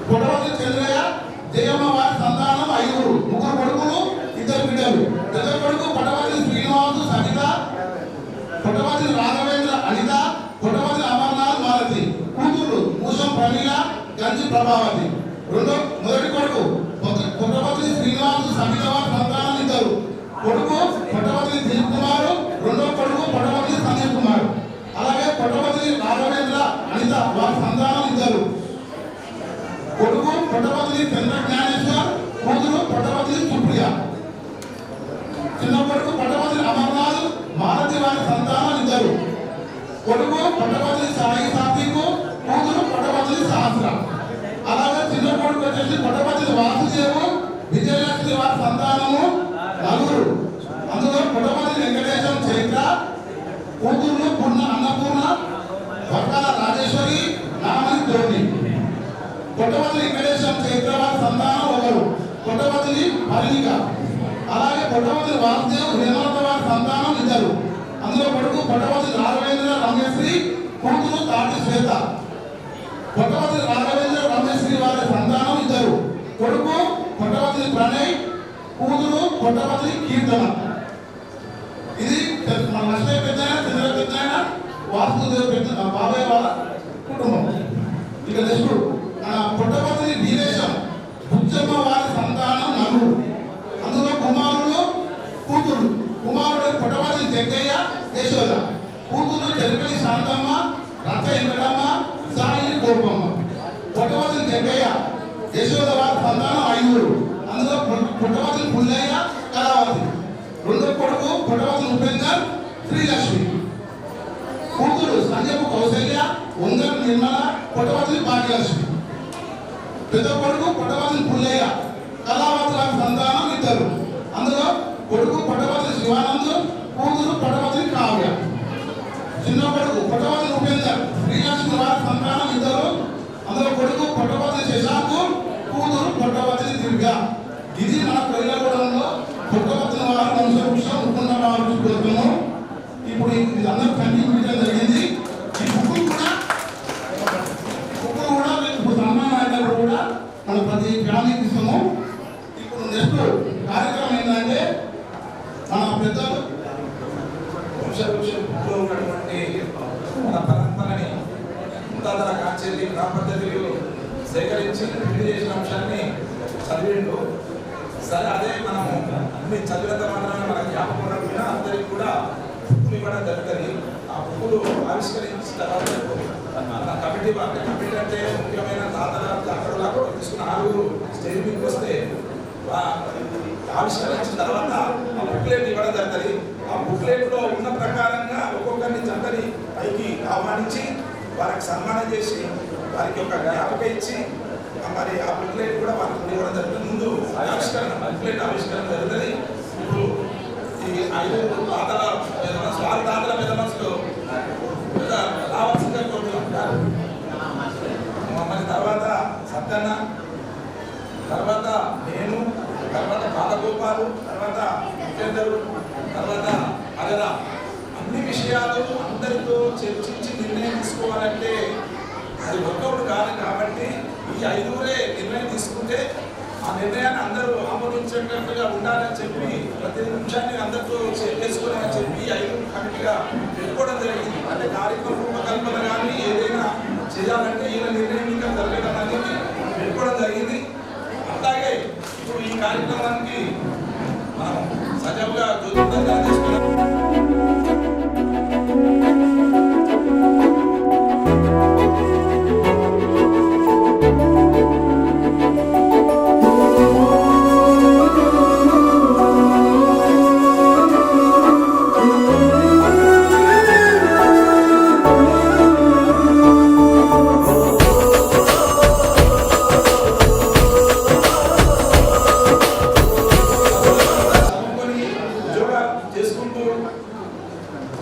B: పుట్టపర్తి చంద్రయ్య జయమ్మ వారి సంతానం ఐదుగురు. ముగ్గురు కొడుకులు, ఇద్దరు బిడ్డలు. పెద్ద కొడుకు పుట్టపర్తి శ్రీనివాసు సవిత, పుట్టపర్తి రాఘవేంద్ర అనిత, పుట్టపర్తి అమర్నాథ్ మాలతి. కూతురు మూసం ప్రమీల, గంజి ప్రభావతి. మొదటి కొడుకు పుట్టపర్తి శ్రీనివాసు సవిత వారి సంతానం ఇద్దరు. కొడుకు పుట్టపర్తి దిలీప్ కుమార్, రెండో అనిత వారి సంతానం ఇద్దరు. కొడుకు పుట్టపర్తి చంద్ర జ్ఞానేశ్వర్, కూతురు పుట్టపర్తి సుప్రియ. చిన్న కొడుకు పుట్టపర్తి అమర్నాథ్, మారుతి వారి సంతానం ఇద్దరు. కొడుకు పుట్టపర్తి సాయి సాత్విక్, కూతురు పుట్టపర్తి సహస్ర. అలాగే చిన్న కొడుకు వచ్చేసి పుట్టపర్తి వాసుదేవు, విజయలక్ష్మి వారి సంతానము నలుగురు. అందులో పుట్టపర్తి వెంకటేశం చైత్ర, కూతురు అన్నపూర్ణ, వర్గాల రాజేశ్వరి, నామని ధోని. పుట్టపర్తి వెంకటేశం చైత్ర వారి సంతానం ఒకరు, పుట్టపర్తి పరిణిక. అలాగే పుట్టపర్తి వాసుదేవ్, హేమలత వారి సంతానం ఇద్దరు. అందులో కొడుకు పుట్టపర్తి రాఘవేంద్ర రమేశ్రీ, కూతురు తాటి శ్వేత. పుట్టపర్తి రాఘవేంద్ర రమేశ్రీ వారి సంతానం ఇద్దరు. కొడుకు పుట్టపర్తి ప్రణయ్, కూతురు పుట్టపర్తి కీర్తన. ఇది మన లక్ష్మీ పెద్ద చంద్ర పెద్ద వాసుదేవ్ పెద్ద బాబాయ్ వాళ్ళ కుటుంబం. ఇక నెక్స్ట్ పుట్టపర్తి వీరేశం, బుచ్చమ్మ వారి సంతానం నలుగురు. అందులో కుమారుడు కూతురు. కుమారుడు పుట్టపర్తి జగ్గయ్య, యశోద. కూతురు చెరుపల్లి శాంతమ్మ, రథ వెంకటమ్మ, సాయి గోపమ్మ. పుట్టపర్తి జగ్గయ్య, యశోద వారి సంతానం ఐదుగురు. అందులో పుట్టపర్తి పుల్లయ్య, కళావతి. రెండో కొడుకు పుట్టపర్తి ఉపేందర్, శ్రీలక్ష్మి. కూతురు సంజపు కౌశల్య, ఉంగర్ నిర్మల, పుట్టపర్తి భాగ్యలక్ష్మి. పెద్ద కొడుకు పుట్టపర్తి పుల్లయ్య, కళావతి వారి సంతానం ఇద్దరు. అందులో కొడుకు పుట్టపర్తి శివానంద్, కూతురు పుట్టపర్తి కావ్య. చిన్న కొడుకు పుట్టపర్తి ఉపేందర్, శ్రీలక్ష్మి వారి సంతానం ఇద్దరు. అందులో కొడుకు పుట్టపర్తి శశాంకు, కూతురు పుట్టపర్తి దుర్గ. ఇది మన కొయ్యగూడెంలో పుట్టపర్తి వారి వంశవృక్షం ముకుంద వారి కోరుతున్నాము. ఇప్పుడు ఇదందరూ కంటిన్యూ చేయడం జరిగింది. ఈ బుక్కులు కూడా ఇప్పుడు సన్మానం కూడా మనం ప్రతి ఫ్యామిలీకి ఇస్తాము. ఇప్పుడు నెక్స్ట్ కార్యక్రమం ఏంటంటే మన పెద్దలు
C: వంశవృక్షంలో ఉన్నటువంటి మన పరంపరని ముంతాదర కాచేరి గ్రామ పద్ధతిలో సేకరించి విడి చేసిన అంశాన్ని చదివిండు. సరే, అదే మనము అన్ని చదివినంత మాత్రమే మన జ్ఞాపకం అందరికి కూడా బుక్కులు ఇవ్వడం జరుగుతుంది. ఆ బుక్కులు ఆవిష్కరించిన తర్వాత కమిటీ అంటే ముఖ్యమైన తాతల అక్కడ తీసుకున్న ఆరుగురు స్టేజ్ మీదకి వస్తే ఆవిష్కరించిన తర్వాత ఆ బుక్లెట్ ఇవ్వడం జరుగుతుంది. ఆ బుక్లెట్లో ఉన్న ప్రకారంగా ఒక్కొక్కరిని జంటని పైకి ఆహ్వానించి వారికి సన్మానం చేసి వారికి ఒక జ్ఞాపక ఇచ్చి మరి ఆ బుక్లెట్ కూడా వారికి ఇవ్వడం జరుగుతుంది. ముందు బుక్లెట్ ఆవిష్కరణ జరుగుతుంది. ఇప్పుడు ఈ 5 తాతల పెద్ద మనసు, 6 తాతల పెద్ద మనసులో రావాల్సిందిగా కోరుకుంటారు. మరి తర్వాత సత్యన్న, తర్వాత నేను, తర్వాత బాలగోపాలు, తర్వాత ఉపేందరు, తర్వాత అగరా. అన్ని విషయాలు అందరితో చర్చించి నిర్ణయం తీసుకోవాలంటే అది వర్కౌట్ కాదు. కాబట్టి ఈ 5గురే నిర్ణయం తీసుకుంటే ఆ నిర్ణయాన్ని అందరూ ఆమోదించేటట్టుగా ఉండాలని చెప్పి ప్రతి నిమిషాన్ని అందరితో చేసుకోవాలని చెప్పి 5 కమిటీగా పెట్టుకోవడం జరిగింది. అంటే కార్యక్రమ రూపకల్పన కానీ ఏదైనా చేయాలంటే ఈయన నిర్ణయం ఇంకా జరగడం అనేది పెట్టుకోవడం జరిగింది. అలాగే ఇప్పుడు ఈ కార్యక్రమానికి మనం సజావుగా జోరుగా చేసుకున్నాం.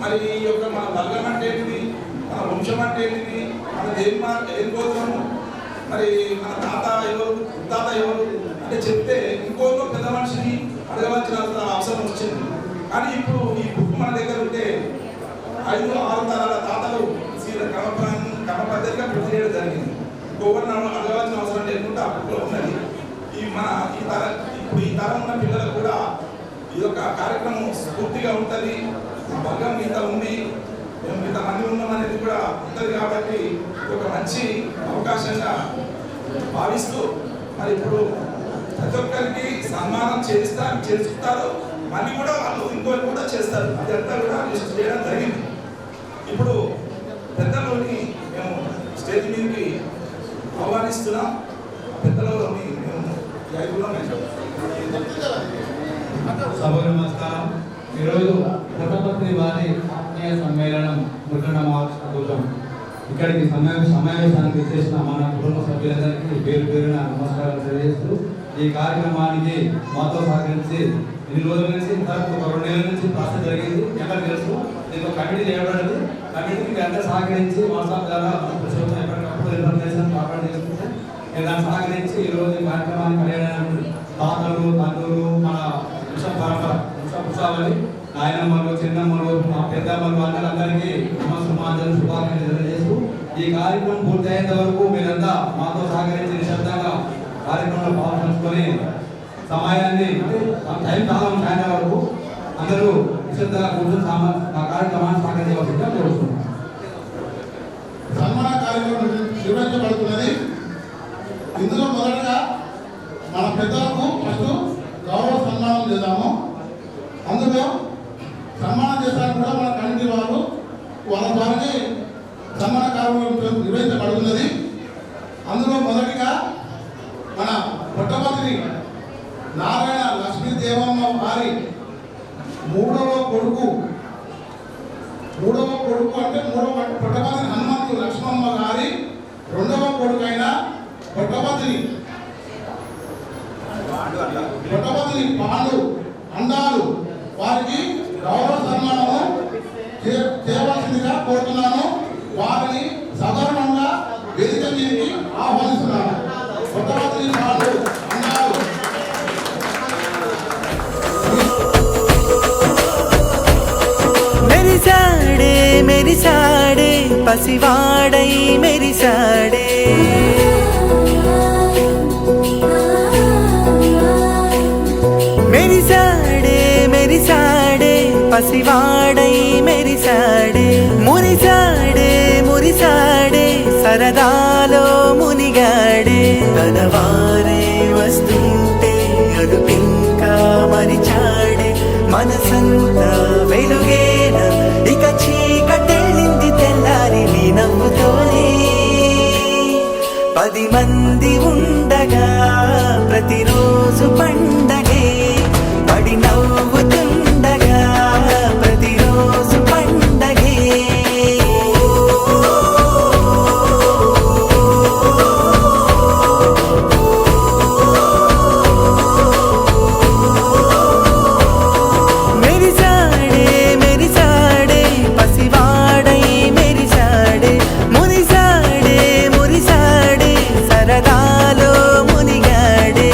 C: మరి ఈ యొక్క మన వర్గం అంటే ఏంటిది, మన వంశం అంటే ఏంటిది, మన ఏం పోతున్నాము, మరి మన తాత ఎవరు, ముత్తాత ఎవరు అంటే చెప్తే ఇంకోలో పెద్ద మనిషిని అడగవలసిన అవసరం వచ్చింది. కానీ ఇప్పుడు ఈ బుక్ మన దగ్గర ఉంటే 5-6 తరాల తాతలు క్రమ పద్ధతిగా పూర్తి చేయడం జరిగింది. ఇంకొకరిని అడగవలసిన అవసరం లేకుండా ఆ బుక్లో ఉన్నది. ఇప్పుడు ఈ తరం ఉన్న పిల్లలకు కూడా ఈ యొక్క కార్యక్రమం స్ఫూర్తిగా ఉంటుంది. వర్గం ఇంత ఉంది, మేము ఇంతమంది ఉన్నాం అనేది కూడా ఉంటుంది. కాబట్టి ఒక మంచి అవకాశంగా భావిస్తూ మరి ఇప్పుడు ప్రతి ఒక్కరికి సన్మానం చేస్తారు. మళ్ళీ కూడా వాళ్ళు ఇంకోటి కూడా చేస్తారు. అదంతా కూడా లిస్ట్ చేయడం జరిగింది. ఇప్పుడు పెద్దలోని మేము ఆహ్వానిస్తున్నాం. పెద్దలలోని మేము ఈ ఐదుగురం
D: సభకు నమస్కారం. ఈరోజు పుట్టపర్తి వారి ఆత్మీయ సమ్మేళనం ముద్రణ మహోత్సవం ఇక్కడికి సమావేశానికి చేసిన మన కుటుంబ సభ్యులందరికీ పేరు పేరున నమస్కారాలు తెలియజేస్తూ ఈ కార్యక్రమానికి మాతో సహకరించి ఎన్ని రోజుల నుంచి ఇంతకు ఒక 2 నెలల నుంచి ప్రాసెస్ జరిగింది. ఎవరు తెలుసు దీనికి కమిటీ చేయబడింది. కమిటీకి అందరూ సహకరించి వాట్సాప్ ద్వారా ఎప్పటికప్పుడు ఇన్ఫర్మేషన్ ఫార్వర్డ్ చేసుకుంటే దాన్ని సహకరించి ఈరోజు కార్యక్రమాన్ని కలిగడానికి తాతలు తండ్రులు మన పురుషావళి నాయనమ్మలు చిన్నమ్మలు మా పెద్దమ్మలు అందరికీ నమస్కారం శుభాకాంక్షలు తెలియజేస్తూ ఈ కార్యక్రమం పూర్తయ్యేంత వరకు మీరంతా మాతో సహకరించి నిశ్శబ్దంగా కార్యక్రమంలో పాల్గొనుకొని సమయాన్ని టైం చాలా సాయంత్రం వరకు అందరూ నిశ్శబ్దంగా కూర్చొని ఆ కార్యక్రమాన్ని సహకరించవలసిందిగా కోరుతున్నాం.
B: సన్మాన కార్యక్రమం నిర్వహించబడుతున్నది. ఇందులో మొదటగా మన పెద్దలకు ఫస్ట్ గౌరవ సన్మానం చేద్దాము. అందులో సన్మానం చేస్తానికి కూడా మన కమిటీ వాళ్ళు వాళ్ళ ద్వారానే సన్మాన కార్యక్రమం నిర్వహించబడుతున్నది. అందులో మొదటిగా మన పుట్టపర్తి నారాయణ లక్ష్మీ దేవమ్మ వారి మూడవ కొడుకు అంటే పుట్టపర్తి హనుమంతు లక్ష్మమ్మ గారి రెండవ కొడుకు అయిన పుట్టపర్తి పాండు అండాలు వారికి గౌరవ సన్మానము చేయవలసిందిగా కోరుతున్నాను. వారిని సాధారణంగా వేదిక మీదకి ఆహ్వానిస్తున్నాను. పుట్టపర్తి పాండు అండాలు
E: మెరిసాడే పసివాడై మెరిసాడే మెరిసాడే పసివాడై మెరిసాడే మురిసాడే సరదాలో మునిగాడే తన వారే వస్తుంటే అదుపింకా మరిచాడే మనసంతా వెలుగేన ఇక చీకటెళ్ళింది తెల్లారి నీ నవ్వుతోనే 10 మంది ఉండగా ప్రతిరోజు పండగే పడి నవ్వుతుండగా ప్రతిరోజు పండగే మెరిసాడే పసివాడై మెరిసాడే మురిసాడే సరదాలో మునిగాడే.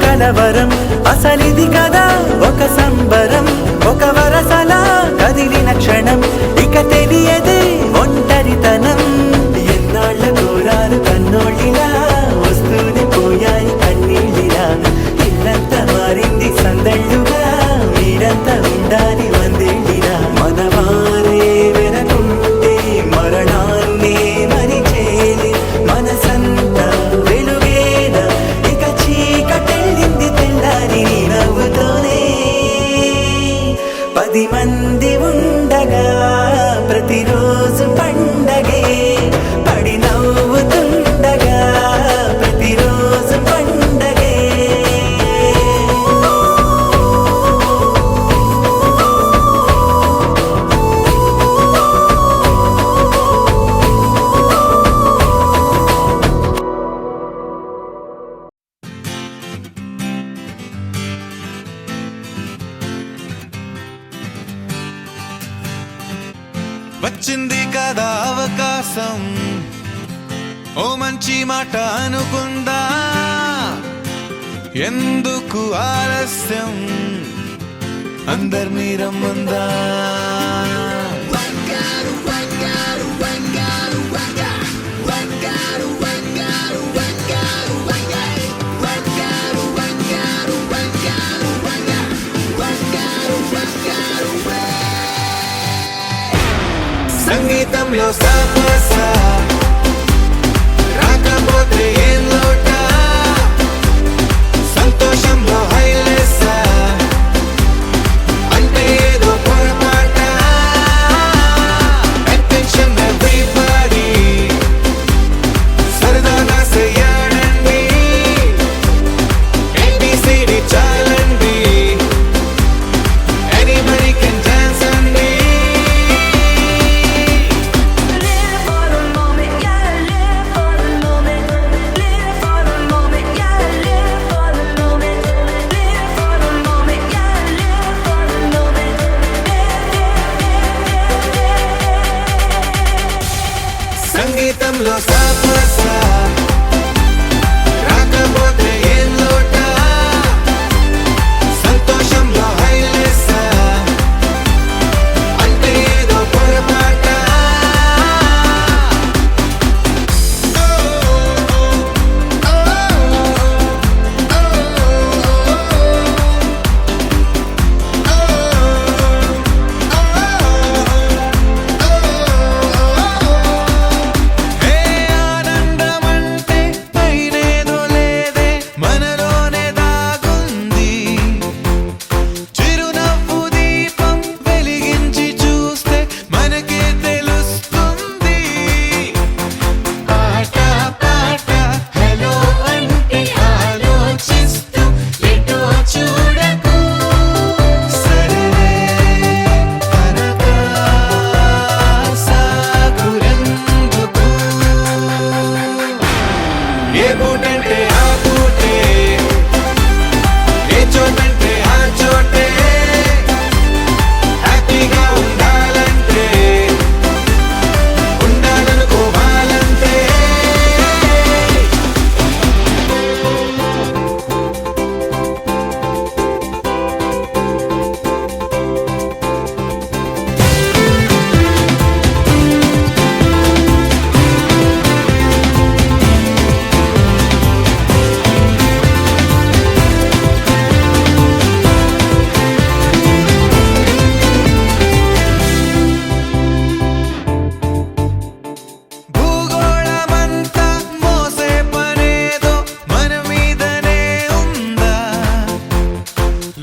E: కలవరం అసలిది కదా ఒక సంబరం ఒక వరసలా కదిలిన క్షణం ఇక తెలియదే ఒంటరితనం ఎన్నాళ్ళ కోరారు కన్నోళ్ళిలా వస్తూనే పోయాయి కన్నీళ్ళిలా ఇల్లంతా మారింది సందళ్ళుగా మీరంతా ఉండాలి వందేళ్ళిలా మనవారే వెనకుంటే మరణాన్నే మరిచేలి మనసంతా వెలుగేన ఇక చీకటెళ్ళింది తెల్లారి నవ్వుతోనే 10 మంది ఉండగా
F: అవకాశం ఓ మంచి మాట అనుకుందా ఎందుకు ఆలస్యం అందర్నీ రమ్మందా సంగీతంలో సాపస రాకపోతే ఏం లోట సంతోషంలో హైలెస్స అంటే ఏదో పొరపాట అటెన్షన్ ఎవ్రీబడీ సరదాగా చెయ్యాడండి ABCD చాలండి ఎనీబడీ కెన్ డాన్స్ అండి సంగీతంలో సాపస రాకపోతే ఏం లోట సంతోషంలో హైలెస్స అంటే ఏదో పొరపాట హే ఆనందమంటే పైనేదో లేదే మనలోనే దాగుంది చిరునవ్వు దీపం వెలిగించి చూస్తే మనకే తెలుస్తుంది ఆట పాట హలో అంటే ఆలోచిస్తూ ఎటో చూడకు సరే అనగా సాగురెందుకు ఏ పూటంటే ఆ పూటే ఏ చోటంటే ఆ చోటే హ్యాపీగా ఉండాలంటే ఉండాలనుకోవాలంటే భూగోళమంతా మోసే పనేదో మన మీదనే ఉందా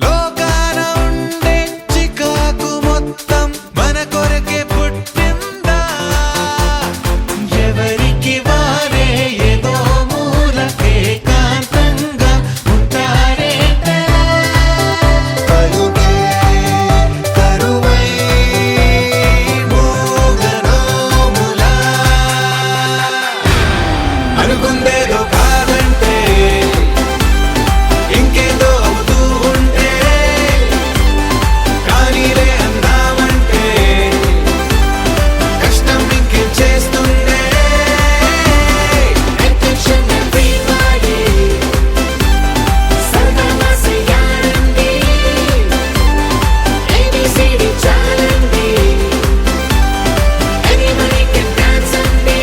F: లోకాన ఉండే చికాకు మొత్తం మన కొరకే పుట్టిందా ఎవరికి వారే ఏదో మూల ఏకాంతంగా ఉంటారేటలా పలుకే కరువై మోగనోములా అనుకుందేదో కాదంటే ఇంకేదో అవుతూ ఉంటే కానీలే అందామంటే కష్టం ఇంకేం చేస్తుందే అటెన్షన్ ఎవ్రీబడీ సరదాగా చెయ్యాలండి ABCD చాలండి ఎనీబడీ కెన్ డాన్స్ అండి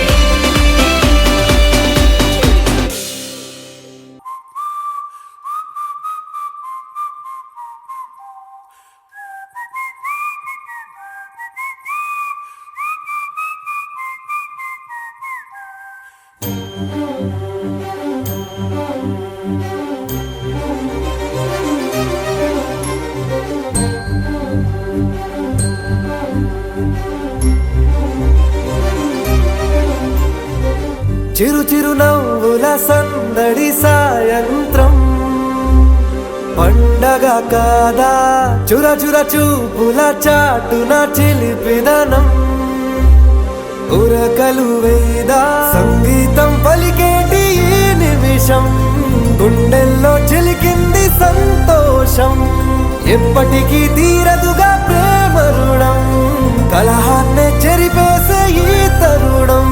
E: చిరు చిరు నవ్వుల సందడి సాయంత్రం పండగ కాదా చుర చుర చూపుల చాటున చిలిపిదనం ఉరకలు వేదా సంగీతం పలికేటి ఈ నిమిషం గుండెల్లో చిలికింది సంతోషం ఎప్పటికీ తీరదుగా ప్రేమ రుణం కలహాన్నే చెరిపేసే ఈ తరుణం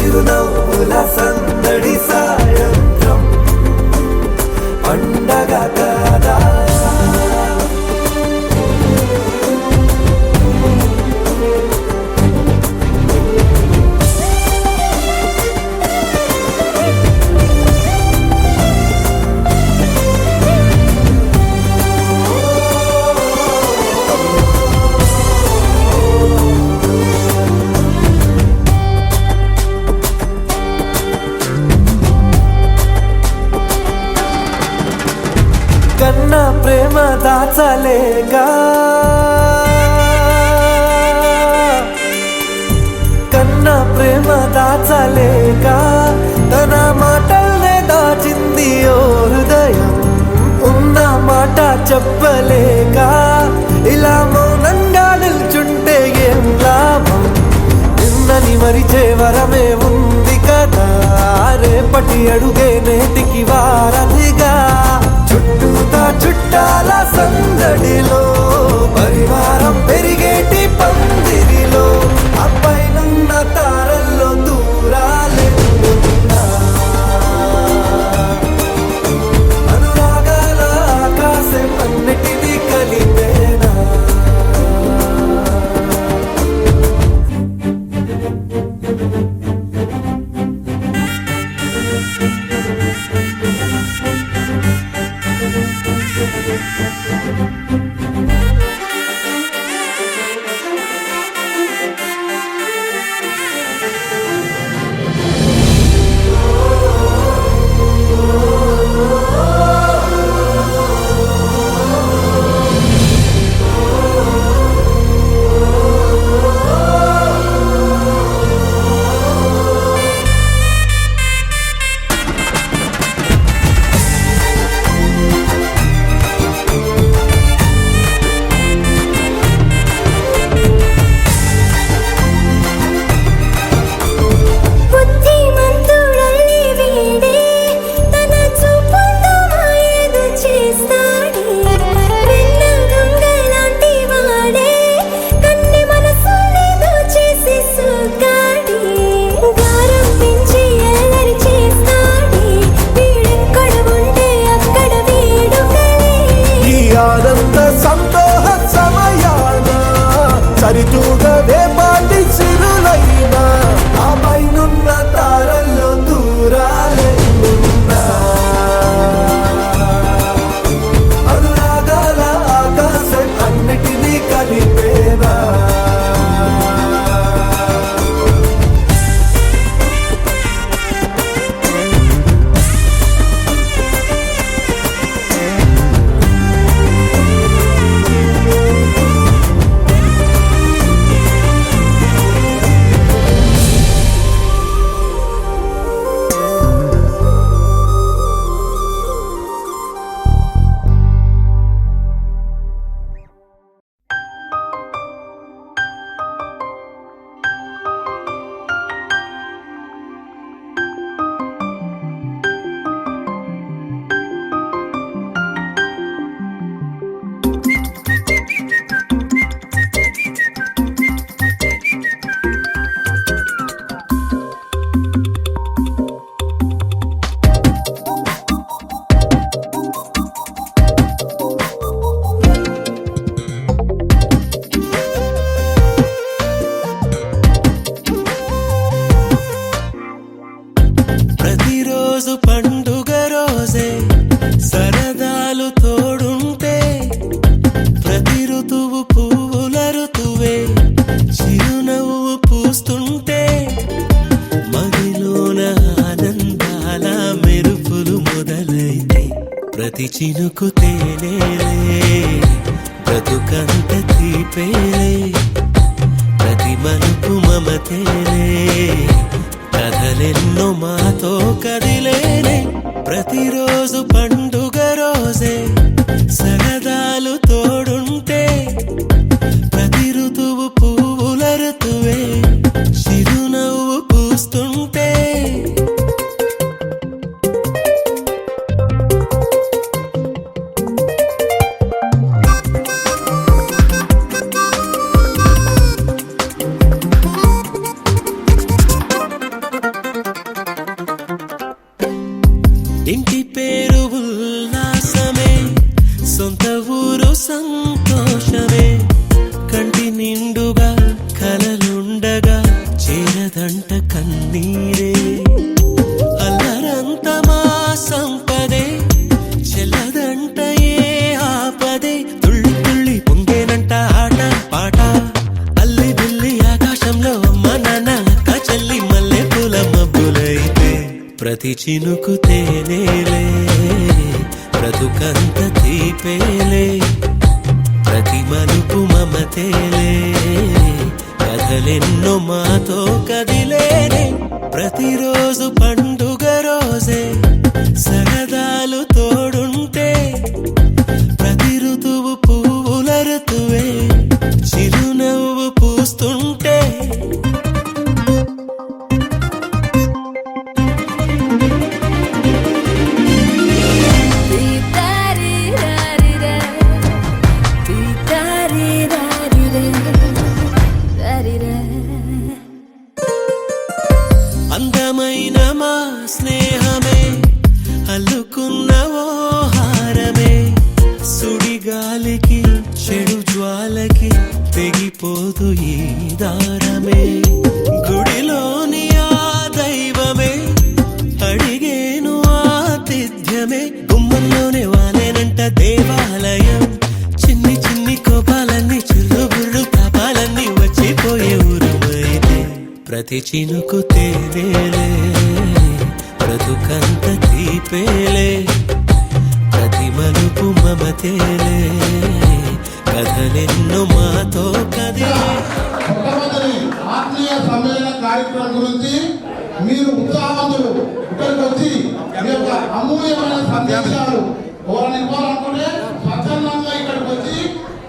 E: చిరునవ్వుల సందడి సాయంత్రం పండగ కాదా కన్నా ప్రేమ దాచలేక కన్నా ప్రేమ దాచలేక తన మాటల్నే దాచింది ఓ హృదయం ఉన్న మాట చెప్పలేక ఇలా మౌనంగా నిల్చుంటే ఏం లాభం నిన్నని మరిచే వరమే ఉంది కదా రేపటి అడుగే నేటికి వారధిగా చుట్టూతా చుట్టాల సందడిలో పరివారం పెరిగేటి పందిరిలో అబ్బాయినున్న తారల్లో దూరాలెన్నున్నా అనురాగాల ఆకాశం అన్నిటినీ కలిపేనా ఆనంద సంతోష సమయాన సరితూగవే పాటి సిరులైనా ఆ పైనున్న తారల్లో దూరాలెన్నున్నా అనురాగాల ఆకాశం అన్నిటినీ కలిపేనా
G: ప్రతిరోజు పండుగ రోజే సరదాలు తోడుంటే ప్రతి ఋతువు పువ్వుల ఋతువే చిరునవ్వు పూస్తుంటే మదిలోన ఆనందాల మెరుపులు మొదలైతే ప్రతి చినుకు తేనేలే బ్రతుకంత తీపేలే ప్రతి మలుపు మమతేలే కథలెన్నో మాతో కదిలేనే ప్రతిరోజు పండుగ రోజే సరదాలు తోడుంటే ప్రతి ఋతువు పువ్వుల ఋతువే చిరునవ్వు పూస్తుంటే కన్నీరే అల్లరంత మా సంపదే చెల్లదంట ఏ ఆపదే తుళ్ళి తుళ్ళి పొంగేనంట ఆట పాట అల్లి బిల్లి ఆకాశంలో అమ్మ నాన్న అక్క చెల్లి మల్లె పూల మబ్బులైతే ప్రతి చినుకు తేనేలే బ్రతుకంత తీపేలే ప్రతి మలుపు మమతేలే కథలెన్నో మాతో కదిలేనే ప్రతిరోజు పండుగ రోజే సరదాలు తోడుంటే ప్రతి ఋతువు పువ్వుల ఋతువే చిరునవ్వు పూస్తుంటే అందమైన మా స్నేహమే అల్లుకున్న ఓ హారమే సుడిగాలికి చెడు జ్వాలకి తెగిపోదు ఈ దారమే గుడిలోని ఆ దైవమే అడిగేను ఆతిథ్యమే గుమ్మంలోనే వాలేనంట దేవాలయం చిన్ని చిన్ని కోపాలన్నీ చిల్లు బుర్రు తాపాలన్నీ వచ్చిపోయే ఊరుమైతే ప్రతి చినుకు తేనేలే బ్రతుకంత తీపేలే ప్రతి మలుపు మమతేలే కథలెన్నో మాతో కదిలే
B: మొట్టమొదటి ఆత్మీయ సమ్మేళన కార్యక్రమం గురించి మీరు ఉత్సాహవంతులు ఇక్కడికి వచ్చి మీ యొక్క అమూల్యమైన సందేశాలు ఎవరైనా ఇవ్వాలనుకుంటే స్వచ్ఛందంగా ఇక్కడికి వచ్చి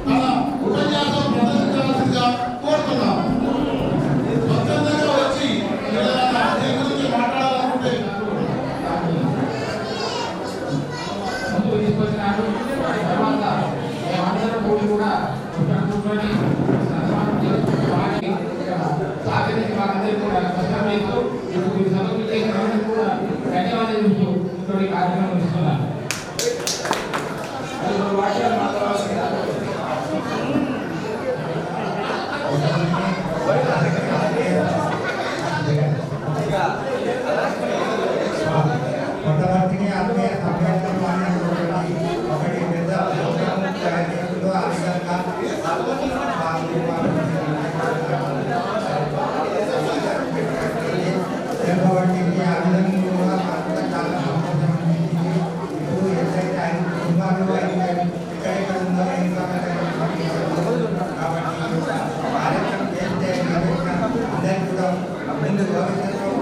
B: తన ఉపన్యాసం ప్రదర్శించాల్సిందిగా కోరుతున్నాం. స్వచ్ఛందంగా వచ్చి ఏదైనా దీని గురించి మాట్లాడాలనుకుంటే
D: కొత్తవర్తిని ఆత్మీయ సమ్మేళనం అనేటువంటి ఒకటి పెద్ద ప్రోగ్రాం తయారు చేస్తుందో ఆ విధంగా జరగబట్టింది ఆ విధంగా కూడా మాకు కూడా చాలా సంతోషం అనిపించింది. ఇప్పుడు ఎట్లయితే 5 కుటుంబాలు ఎక్కడెక్కడ ఉన్నారో ఇంకా కాబట్టి కార్యక్రమం చేస్తే అందరికీ కూడా ముందు భవిష్యత్తులో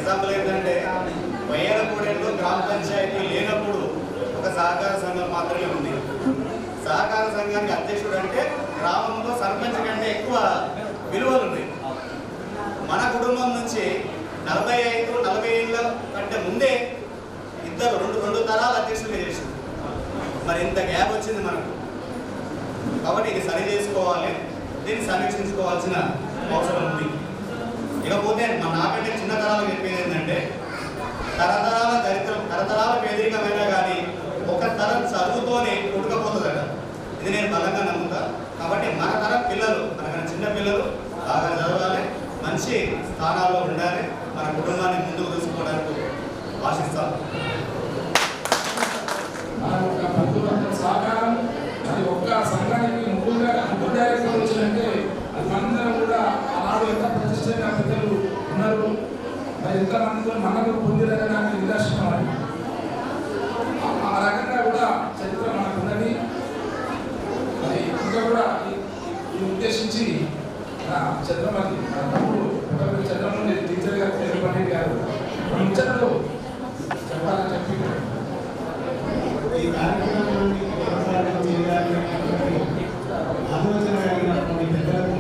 H: ఎగ్జాంపుల్ ఏంటంటే వయ్యాలగూడెంలో గ్రామ పంచాయతీ లేనప్పుడు ఒక సహకార సంఘం మాత్రమే ఉంది. సహకార సంఘానికి అధ్యక్షుడు అంటే గ్రామంలో సర్పంచ్ కంటే ఎక్కువ విలువలు ఉన్నాయి. మన కుటుంబం నుంచి 45-40 ఏళ్ళ కంటే ముందే రెండు తరాల అధ్యక్షులుగా చేసింది. మరి ఇంత గ్యాప్ వచ్చింది మనకు. కాబట్టి ఇది సరి చేసుకోవాలి, దీన్ని సమీక్షించుకోవాల్సిన అవసరం ఉంది. ఇకపోతే నాకంటే చిన్న తరాలు చెప్పేది ఏంటంటే తరతరాల పేదరికమైనా కానీ ఒక తరం చదువుతోనే పుట్టుకపోతుందట. ఇది నేను బలంగా నమ్ముతా. కాబట్టి మన తరం పిల్లలు, మనకన్నా చిన్న పిల్లలు బాగా చదవాలి, మంచి స్థానాల్లో ఉండాలి, మన కుటుంబాన్ని ముందుకు తీసుకోవడానికి ఆశిస్తాం.
C: మన యొక్క బంధువులందరూ సహకారం, అది ఒక్క సంఘానికి ముగ్గురు డైరెక్టర్లు వచ్చినంటే అది మనందరం కూడా ఆనాడు ఎంత ప్రతిష్టమైన పెద్దలు ఉన్నారు, మరి ఎంతమందితో మనకు పొందిరడానికి నిదర్శనం అది. ఆ రకంగా కూడా చరిత్ర మనకు ఉన్నది. మరి ఇంకా కూడా ఈ ఉద్దేశించి చంద్రమతి తమ్ముడు చంద్రమోహన్ టీచర్ గారు తెలుపండి గారు ముచ్చటలో చెప్పాలని చెప్పి
B: ఈ కార్యక్రమాన్ని ఆలోచన కలిగినటువంటి పెద్దలకు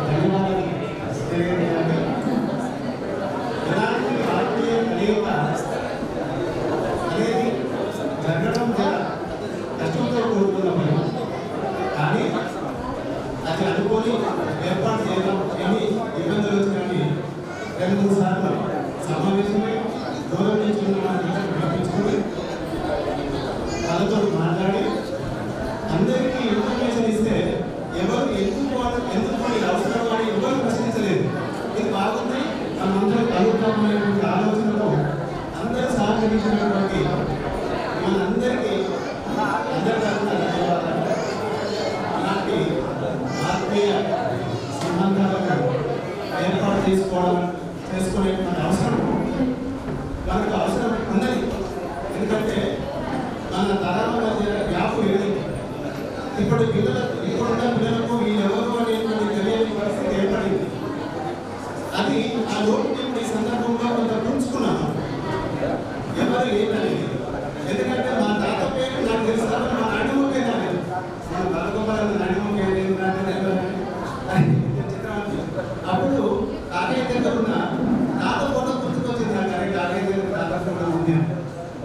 B: ధన్యవాదాలు తెలియజేయాలి. ఎలాంటి రాజకీయ కలియుగ అనేది జరగడం చాలా కష్టంతో కూడుకున్న పని. కానీ అది అనుకోని ఏర్పాటు చేయడం ఎన్ని ఇబ్బందులు వచ్చినవి 2-3 సార్లు సమావేశమై దూరం నుంచి వినిపించుకుని వాళ్ళతో మాట్లాడి అందరికీ ఇన్ఫర్మేషన్ ఇస్తే ఎవరు ఎందుకు అవసరం అని ఎవరు ప్రశ్నించలేదు. ఇది బాగుంది, మనందరం కలుగుతామనేటువంటి ఆలోచనతో అందరూ సహకరించినటువంటి మనందరికీ అందరి తరఫున ధన్యవాదాలు. అలాంటి ఆత్మీయ సంబంధాలను ఏర్పాటు చేసుకునేటువంటి అవసరం మనకు అవసరం ఉన్నది. ఎందుకంటే మన తరాల మధ్య వ్యాపు లేదు. ఇప్పుడున్న పిల్లలకు వీళ్ళెవరు అనేటువంటి తెలియని పరిస్థితి ఏర్పడింది. అది ఆ లోటు ఇప్పుడు ఈ సందర్భంలో కొంత పుంచుకున్నాము ఎవరు ఏంటనేది. ఎందుకంటే మా తాత పేరు నాకు తెలుసు, మా నాయనమ్మ పేరు నాకు మన బలగొప్పల నాయనమ్మ పేరు అప్పుడు తాతయ్య దగ్గర ఉన్న తాత ఫోటో గుర్తుకొచ్చింది నాకు. తాతయ్య దగ్గర తాత ఫోటో ఉంది.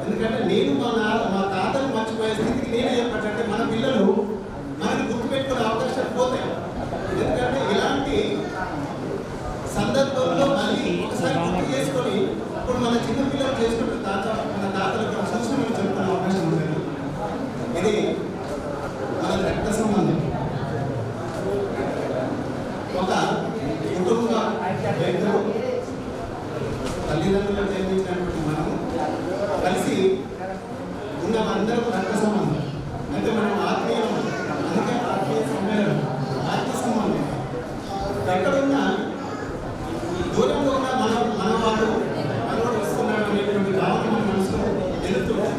B: ఎందుకంటే నేను మా తాతను మర్చిపోయే స్థితికి నేనే చెప్పానంటే మన పిల్లలు మనకి గుర్తుపెట్టుకునే అవకాశాలు పోతాయి. ఎందుకంటే ఇలాంటి సందర్భంలో మళ్ళీ ఒకసారి గుర్తు చేసుకొని ఇప్పుడు మన చిన్న పిల్లలు చేసుకుంటే మన తాతలకు సంస్కృతి చెప్పుకునే అవకాశం ఉంటుంది. ఇది మన రక్త సంబంధం. ఒక కుటుంబ వ్యక్తులు తల్లిదండ్రులకు జన్మించినటువంటి మనం కలిసి ఉన్న అందరూ రక్త సంబంధం. అంటే మనం ఆత్మీయం, అందుకే ఆత్మీయ సమ్మేళనం, ఆత్మ సంబంధం. ఎక్కడున్నా దూరంలో ఉన్న మనవాడు వస్తున్నాడు అనేటువంటి భావన మన మనసులో ఎదుగుతుంది.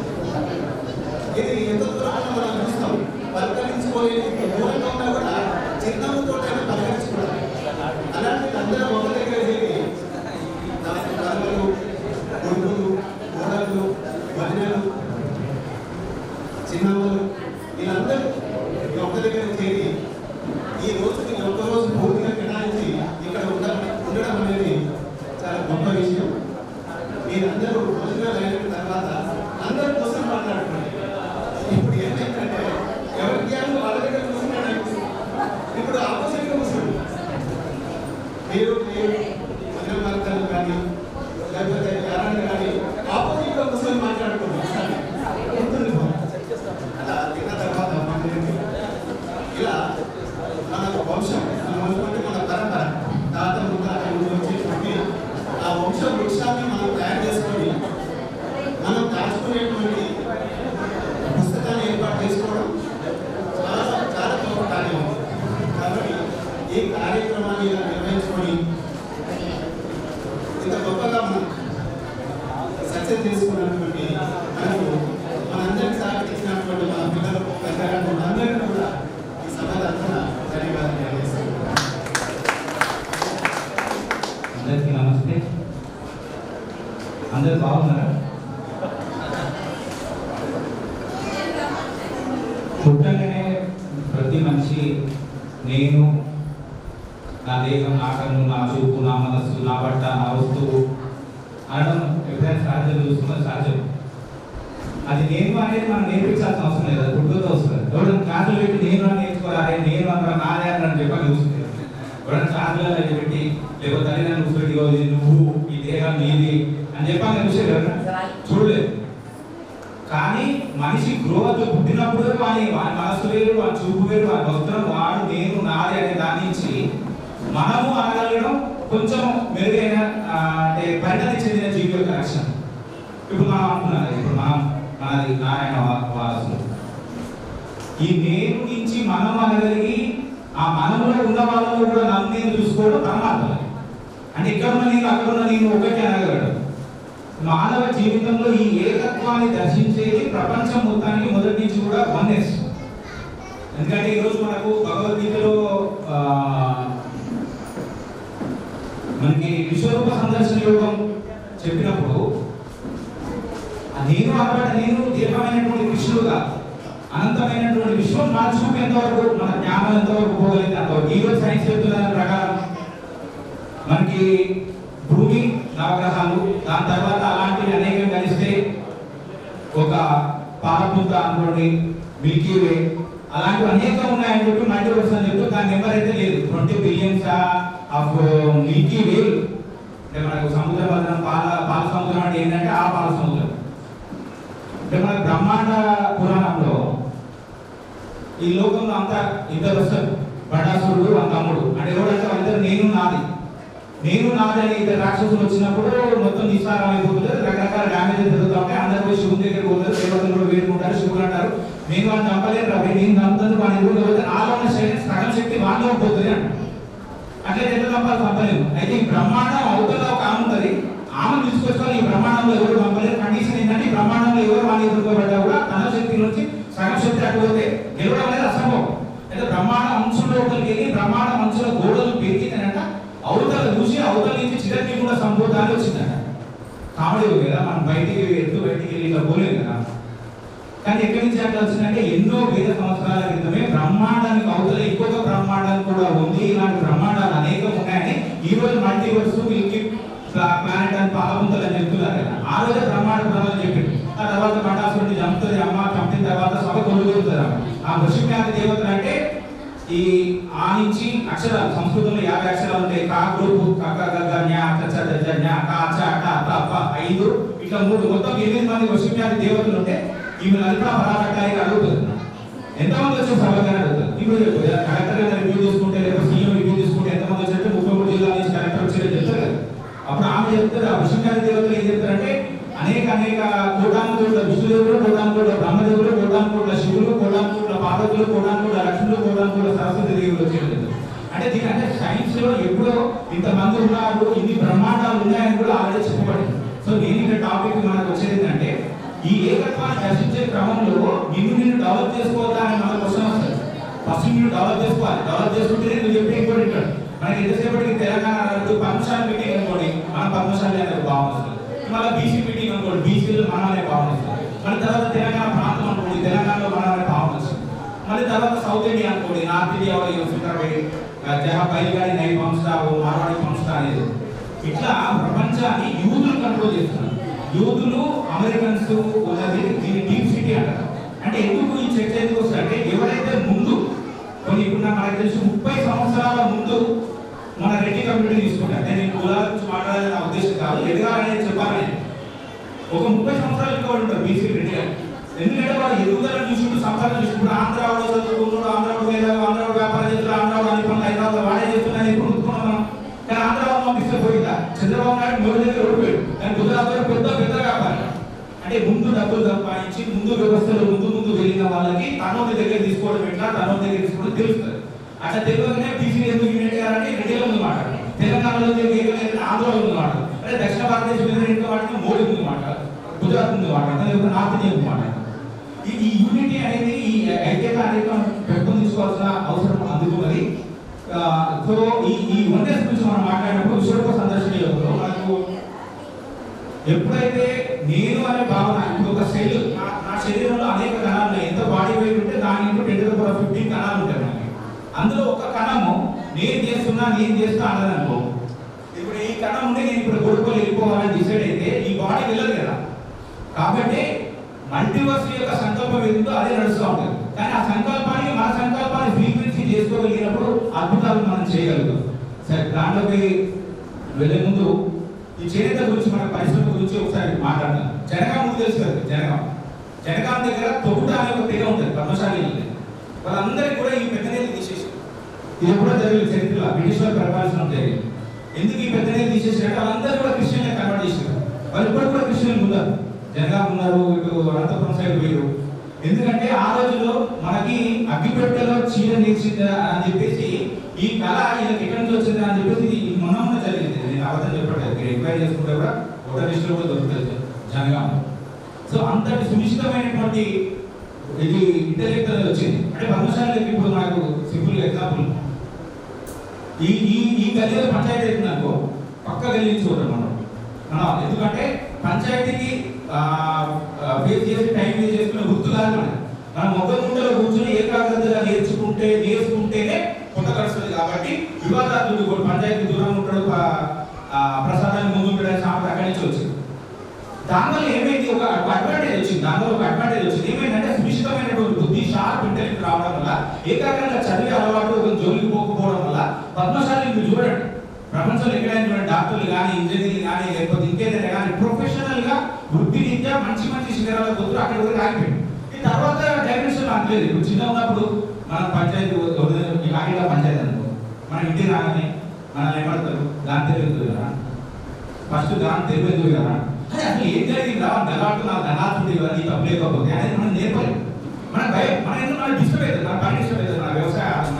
B: ఇది ఎంత దూరంలో మనం చూస్తాం, పలకరించుకోలేని దూరంగా ఉన్నా కూడా చిరునవ్వుతోటైనా పలకరించుకోవాలి. అలాంటి అందరూ ఒక దగ్గర చేరి కళలు, కొడుకులు, కోడళ్ళు, వదినలు, చిన్నమ్మలు వీళ్ళందరూ ఒక్క దగ్గర చేరి ఈ రోజుకి ఒక్కరోజు పూర్తిగా కేటాయించి ఇక్కడ ఉండడం అనేది చాలా గొప్ప విషయం. మీరందరూ భోజనాలు అయిన తర్వాత అందరూ కోసం మాట్లాడుతున్నారు. ఇప్పుడు ఏంటంటే ఎవరి జ్ఞానం వాళ్ళ దగ్గర కూర్చున్నాడు. ఇప్పుడు ఆపోజిట్గా కూర్చుంది. మీరు భోజన మార్గాలు కానీ లేకపోతే ఎవరైనా కానీ ఆపోజిట్గా కూర్చొని మాట్లాడుకుంటున్నారు. అలా తిన్న తర్వాత ఇలా
D: పుట్టగానే ప్రతి మనిషి నేను, నా దేహం, నా కన్ను, నా చూపు, నా మనస్సు, నా బట్ట, నా వస్తువు అనడం ఎప్పుడైనా సహజం చూసుకున్నది సహజం. అది నేను అనేది మనం నేర్పించాల్సిన అవసరం లేదు, అది పుట్టుకతో వస్తుంది. ఎవరైనా క్లాసులు పెట్టి నేను అని నేర్చుకోవాలి, నేను అక్కడ నాదే అని చెప్పని చూస్తుంది. ఎవరైనా క్లాసులలో పెట్టి లేకపోతే తల్లిదండ్రులు కూర్చోబెట్టి నువ్వు ఈ దేహం నీది అని చెప్పాలని చూసేది ఎవరైనా చూడలేదు. కానీ మనిషి గ్రోత్ పుట్టినప్పుడు వాని మనసు వేరు, వాని చూపు వేరు, వాని వస్త్రం, వాడు నేను నాది అనే దాని నుంచి మనము అనగలగడం కొంచెం మెరుగైన అంటే పరిణతి చెందిన జీవి యొక్క లక్షణం. ఇప్పుడు మనం అనుకున్నాం, ఇప్పుడు మనది నారాయణ వారసులు. ఈ నేను నుంచి మనం అనగలిగి ఆ మనములో ఉన్న వాళ్ళలో కూడా నన్ను నేను చూసుకోవడం పరమాత్మ. అంటే ఇక్కడ ఉన్న నేను అక్కడ ఉన్న నేను ఒకటి అనగలడు. మానవ జీవితంలో ఈ ఏకత్వాన్ని దర్శించేది ప్రపంచం మొత్తానికి మొదటి నుంచి కూడా వన్నెస్. ఎందుకంటే ఈరోజు మనకు భగవద్గీతలో మనకి విశ్వరూప సందర్శన యోగం చెప్పినప్పుడు నేను అనబడ్డ నేను దీర్ఘమైనటువంటి కృష్ణుడుగా అనంతమైనటువంటి విశ్వం మన చూపు ఎంతవరకు, మన జ్ఞానం ఎంతవరకు పోగలిగితే అంతవరకు. ఈరోజు సైన్స్ చెప్తున్న ప్రకారం మనకి భూమి, నవగ్రహాలు, దాని తర్వాత అలాంటివి అనేకం కలిస్తే ఒక పాలపుంత అనుకోండి, మిల్కీ వే, అలాంటివి అనేకం ఉన్నాయని చెప్పి మల్టీవర్స్ అని చెప్తూ దాని నెంబర్ అయితే లేదు. 20 బిలియన్స్ ఆఫ్ మిల్కీ వే. అంటే మనకు సముద్రం వదనం పాల సముద్రం అంటే ఏంటంటే ఆ పాల సముద్రం. అంటే మన బ్రహ్మాండ పురాణంలో ఈ లోకంలో అంతా ఇద్దరు వస్తారు, బడాసురుడు ఆ తమ్ముడు. అంటే ఎవరంటే వాళ్ళిద్దరు నేను నాది అని ఇద్దరు రాక్షసులు వచ్చినప్పుడు మొత్తం నిస్సారం అయిపోతుంది, రకరకాల డ్యామేజ్ జరుగుతూ ఉంటాయి. అందరూ పోయి శివుని దగ్గరికి పోతారు, దేవతలు కూడా వేడుకుంటారు. శివుడు అంటారు నేను వాడిని చంపలేను రా, నేను చంపుతాను వాడిని ఎదురు పోతే నాలో ఉన్న సగం శక్తి వాళ్ళలో పోతుంది అంట. అట్లా ఎట్లా చంపాలి, చంపలేము. అయితే ఈ బ్రహ్మాండం అవతల ఒక ఆమె ఉంటుంది, ఆమెను తీసుకొచ్చుకొని ఈ బ్రహ్మాండంలో ఎవరు చంపలేరు. కండిషన్ ఏంటంటే ఈ బ్రహ్మాండంలో ఎవరు వాడిని ఎదుర్కోబడ్డా కూడా తన శక్తి నుంచి సగం శక్తి అటు పోతే గెలవడం అనేది అసంభవం. అయితే బ్రహ్మాండ అంశంలో ఒకరికి వెళ్ళి బ్రహ్మాండ అంశంలో గోడలు పెరిగిందనంట, అవతల చూసి అవతల నుంచి చిరకి కూడా సంబోధాలు వచ్చిందట. కామెడీ కదా, మనం బయటికి వెళ్ళి ఇట్లా పోలేదు కదా. కానీ ఎక్కడి నుంచి అట్లా వచ్చిందంటే ఎన్నో వేల సంవత్సరాల క్రితమే బ్రహ్మాండానికి అవతల ఇంకొక బ్రహ్మాండం కూడా ఉంది. ఇలాంటి బ్రహ్మాండాలు అనేకం ఉన్నాయని ఈ రోజు మల్టీవర్స్, మిల్కీ ప్లానెట్ అని పాలపుంతలు అని చెప్తున్నారు కదా. ఆ రోజే బ్రహ్మాండ బ్రహ్మని చెప్పింది. ఆ తర్వాత బటాసురుడిని చంపుతుంది అమ్మ, చంపిన తర్వాత సభ కొనుగోలుతుంది. ఆ వృషిజ్ఞాతి దేవతలు అంటే ఈ ఆ నుంచి అక్షరాలు, సంస్కృతంలో 50 అక్షరాలు ఉంటాయి. కా గ్రూపు కక గగ జ్ఞ చ చ జ్ఞ కా చ ట ప ప 5 ఇట్లా 3 మొత్తం 8 మంది వృషిజ్ఞాతి దేవతలు ఉంటే ఈమె అల్ప పరాకట్టాయిగా అడుగుతుంది. ఎంతమంది వచ్చి సభగానే అడుగుతుంది. ఇప్పుడు కలెక్టర్ గారు రివ్యూ తీసుకుంటే లేదా సీఎం రివ్యూ తీసుకుంటే ఎంతమంది వచ్చారంటే 33 జిల్లాల నుంచి కలెక్టర్ వచ్చారని చెప్తారు కదా. అప్పుడు ఆమె చెప్తారు, ఆ వృషిజ్ఞాతి దేవతలు ఏం చెప్తారంటే అనేక కోటానుకోట్ల విష్ణుదేవులు, కోటానుకోట్ల బ్రహ్మదేవులు, కోటానుకోట్ల శివులు, కోటానుకోట్ల పార్వతులు, కోటానుకోట్ల లక్ష్ములు, కోటానుకోట్ల సరస్వతి దేవులు వచ్చేది. అంటే దీనికంటే సైన్స్ లో ఎప్పుడో ఇంతమంది ఉన్నారు, ఇన్ని బ్రహ్మాండాలు ఉన్నాయని కూడా ఆల్రెడీ చెప్పబడింది. సో నేను ఇక్కడ టాపిక్ మనకు వచ్చేది ఏంటంటే ఈ ఏకత్వాన్ని దర్శించే క్రమంలో నిన్ను డెవలప్ చేసుకోవద్దా అని మన క్వశ్చన్ వస్తుంది. ఫస్ట్ నిన్ను డెవలప్ చేసుకోవాలి. డెవలప్ చేసుకుంటేనే నువ్వు చెప్పే ఇంకోటి ఉంటాడు. మనకి ఎంతసేపటికి తెలంగాణ పద్మశాలి మీటింగ్ అనుకోండి, మన పద్మశాలి అనేది భావన వస్తుంది. మళ్ళీ బీసీ మీటింగ్ అనుకోండి, బీసీలో మన అనే భావన వస్తుంది. మళ్ళీ తర్వాత తెలంగాణ ప్రాంతం అనుకోండి, తెలంగాణలో మన అనే భావన వస్తుంది. మళ్ళీ తర్వాత సౌత్ ఇండియా అనుకోండి, నార్త్ ఇండియా జహా బయలుగాడి నై పంస్తా మార్వాడి పంస్తా అనేది. ఇట్లా ప్రపంచాన్ని యూదులు కంట్రోల్ చేస్తున్నారు. యూదులు, అమెరికన్స్ ఉన్నది దీన్ని డీప్ సిటీ అంటారు. అంటే ఎందుకు ఈ చర్చ ఎందుకు వస్తుంది అంటే ఎవరైతే ముందు కొన్ని ఇప్పుడు మనకు తెలిసి 30 సంవత్సరాల ముందు మన రెడ్డి కమ్యూనిటీ తీసుకుంటారు. నేను కులాల గురించి మాట్లాడాలని నా ఉద్దేశం కాదు, ఎదగాలనేది చెప్పాలని. ఒక 30 సంవత్సరాలు ఇంకా వాళ్ళు ఉంటారు బీసీ రెడ్డి గారు. ఎందుకంటే వాళ్ళు ఎదుగుదల చూసుకుంటూ సంపాదన చూసుకుంటూ ఆంధ్రావాడు చదువుకున్నాడు, ఆంధ్రావాడు మేధావి, ఆంధ్రావాడు వ్యాపారం చేస్తారు, ఆంధ్రావాడు అన్ని పనులు హైదరాబాద్ వాడే చేస్తున్నాను ఇప్పుడు ఉంటున్నాం మనం. కానీ ఆంధ్రావాడు పంపిస్తే పోయిందా? చంద్రబాబు నాయుడు మూడు దగ్గర ఓడిపోయాడు. కానీ గుజరాత్ పెద్ద వ్యాపారం. అంటే ముందు డబ్బులు సంపాదించి ముందు వ్యవస్థలో ముందు వెళ్ళిన వాళ్ళకి తనోని దగ్గర తీసుకోవడం ఎట్లా, తనోని దగ్గర తీసుకోవడం తెలుస్తుంది. అట్లా తెలియగానే బీసీ ఎందుకు యూనిట్ చేయాలంటే రెడ్డిలో ముందు మాట్లాడారు, తెలంగాణలో ఆంధ్రలో ముందు మాట్లాడారు, అంటే దక్షిణ భారతదేశం మీద ఇంకో మాట్లాడితే మోడీ ముందు మాట్లాడారు, గుజరాత్ ముందు మాట్లాడతారు, లేకపోతే నార్త్ ఇండియా ముందు మాట్లాడతారు. ఈ యూనిటీ అనేది, ఈ ఐక్యత అనేది మనం పెంపొందించుకోవాల్సిన అవసరం అందుకున్నది. సో ఈ వన్డేస్ గురించి మనం మాట్లాడినప్పుడు విశ్వరూప సందర్శన యోగంలో మనకు ఎప్పుడైతే నేను అనే భావన, ఇప్పుడు ఒక సెల్ నా శరీరంలో
C: అనేక కణాలు ఉన్నాయి. ఎంత బాడీ వెయిట్ ఉంటే దాని ఇంటూ 10⁻15 కణాలు ఉంటాయి మనకి. అందులో ఒక కణము నేను చేస్తున్నా అన్నది అనుకో, ఇప్పుడు ఈ కణం ఉంటే నేను ఇప్పుడు కొడుకోలు వెళ్ళిపోవాలని డిసైడ్ అయితే ఈ బాడీ వెళ్ళదు కదా. కాబట్టి మల్టీవర్స్ యొక్క సంకల్పం ఏదో అదే నడుస్తూ ఉంటుంది. కానీ ఆ సంకల్పాన్ని మన సంకల్పాన్ని ఫ్రీక్వెన్సీ చేసుకోగలిగినప్పుడు అద్భుతాలు మనం చేయగలుగుతాం. సరే, దాంట్లోకి వెళ్ళే ముందు ఈ చేనేత గురించి మన పరిశ్రమ గురించి ఒకసారి మాట్లాడతాం. జనగాం ముందు తెలుసు కదా, జనగాం దగ్గర తొగుట అనే ఒక తెగ ఉంటుంది పద్మశాలి. వాళ్ళందరికీ కూడా ఈ పెద్ద నీళ్ళు తీసేసి, ఇది కూడా జరిగింది చరిత్రలో, బ్రిటిష్ వాళ్ళు పరిపాలించడం జరిగింది. ఎందుకు ఈ పెద్ద నీళ్ళు తీసేసినట్టు వాళ్ళందరూ కూడా క్రిస్టియన్గా కన్వర్ట్ చేశారు. వాళ్ళు ఇప్పుడు కూడా క్రిస్టియన్లు ఉన్నారు, జనగాం ఉన్నారు, ఇటు అనంతపురం సైడ్ పోయారు. ఎందుకంటే ఆ రోజుల్లో మనకి అగ్గిపెట్టెలో చీర నేర్చిందా అని చెప్పేసి ఈ కళ ఈయనకి ఎక్కడి నుంచి వచ్చిందా అని చెప్పేసి ఇది మొన్న జరిగింది. నేను అబద్ధం చెప్పట్లేదు, మీరు ఎంక్వైరీ చేసుకుంటే కూడా ఓటర్ లిస్టులో కూడా దొరుకుతుంది జనగాం. సో అంతటి సునిశ్చితమైనటువంటి ఇది ఇంటెలెక్చువల్ వచ్చింది. అంటే పద్మశాలికి ఇప్పుడు మనకు సింపుల్ ఎగ్జాంపుల్, ఈ గదిలో పంచాయతీ అవుతుందనుకో పక్క గది నుంచి చూద్దాం మనం. ఎందుకంటే పంచాయతీకి ఫేస్ చేసి టైం వేస్ట్ చేసుకునే గుర్తు కాదు. మనం మొక్క ముండలో కూర్చొని ఏకాగ్రతగా నేర్చుకుంటేనే కొత్త గడుస్తుంది. కాబట్టి వివాదాలు పంచాయతీ దూరంగా ఉంటాడు, ప్రసాదాన్ని ముందు ఉంటాడని సామెత అక్కడి నుంచి వచ్చింది. దానివల్ల ఏమైంది, ఒక అడ్వాంటేజ్ వచ్చింది. ఏమైందంటే సునిశ్చితమైనటువంటి బుద్ధి, షార్ప్ ఇంటెలెక్ట్ రావడం వల్ల, ఏకాగ్రంగా చదివే అలవాటు ఒక జోలికి పోకపోవడం వల్ల పద్మశాలి మీరు చూడండి, ప్రపంచంలో ఎక్కడైనా చూడండి, డాక్టర్లు కానీ ఇంజనీర్లు కానీ లేకపోతే ఇంకేదైనా కానీ ప్రొఫెషనల్ గా వృత్తిరీత్యా మంచి శిఖరాల పోతున్నారు. అక్కడ వరకు ఆగిపోయింది. ఈ తర్వాత డైమెన్షన్ ఆగలేదు. ఇప్పుడు చిన్న ఉన్నప్పుడు మనం పంచాయతీ ఆగిలా పంచాయతీ అనుకో, మన ఇంటి రాగానే మనం ఏమంటారు, దాని తెలియదు కదా, ఫస్ట్ దాని తెలియదు కదా, అదే అసలు ఏం జరిగిందా గలాటు నా ధనాత్ముడు ఇవన్నీ తప్పు లేకపోతే అనేది మనం నేర్పలేదు. మన డిస్టర్బ్ అవుతుంది, మన పని డిస్టర్బ్ అవుతుంది, మన వ్యవసాయం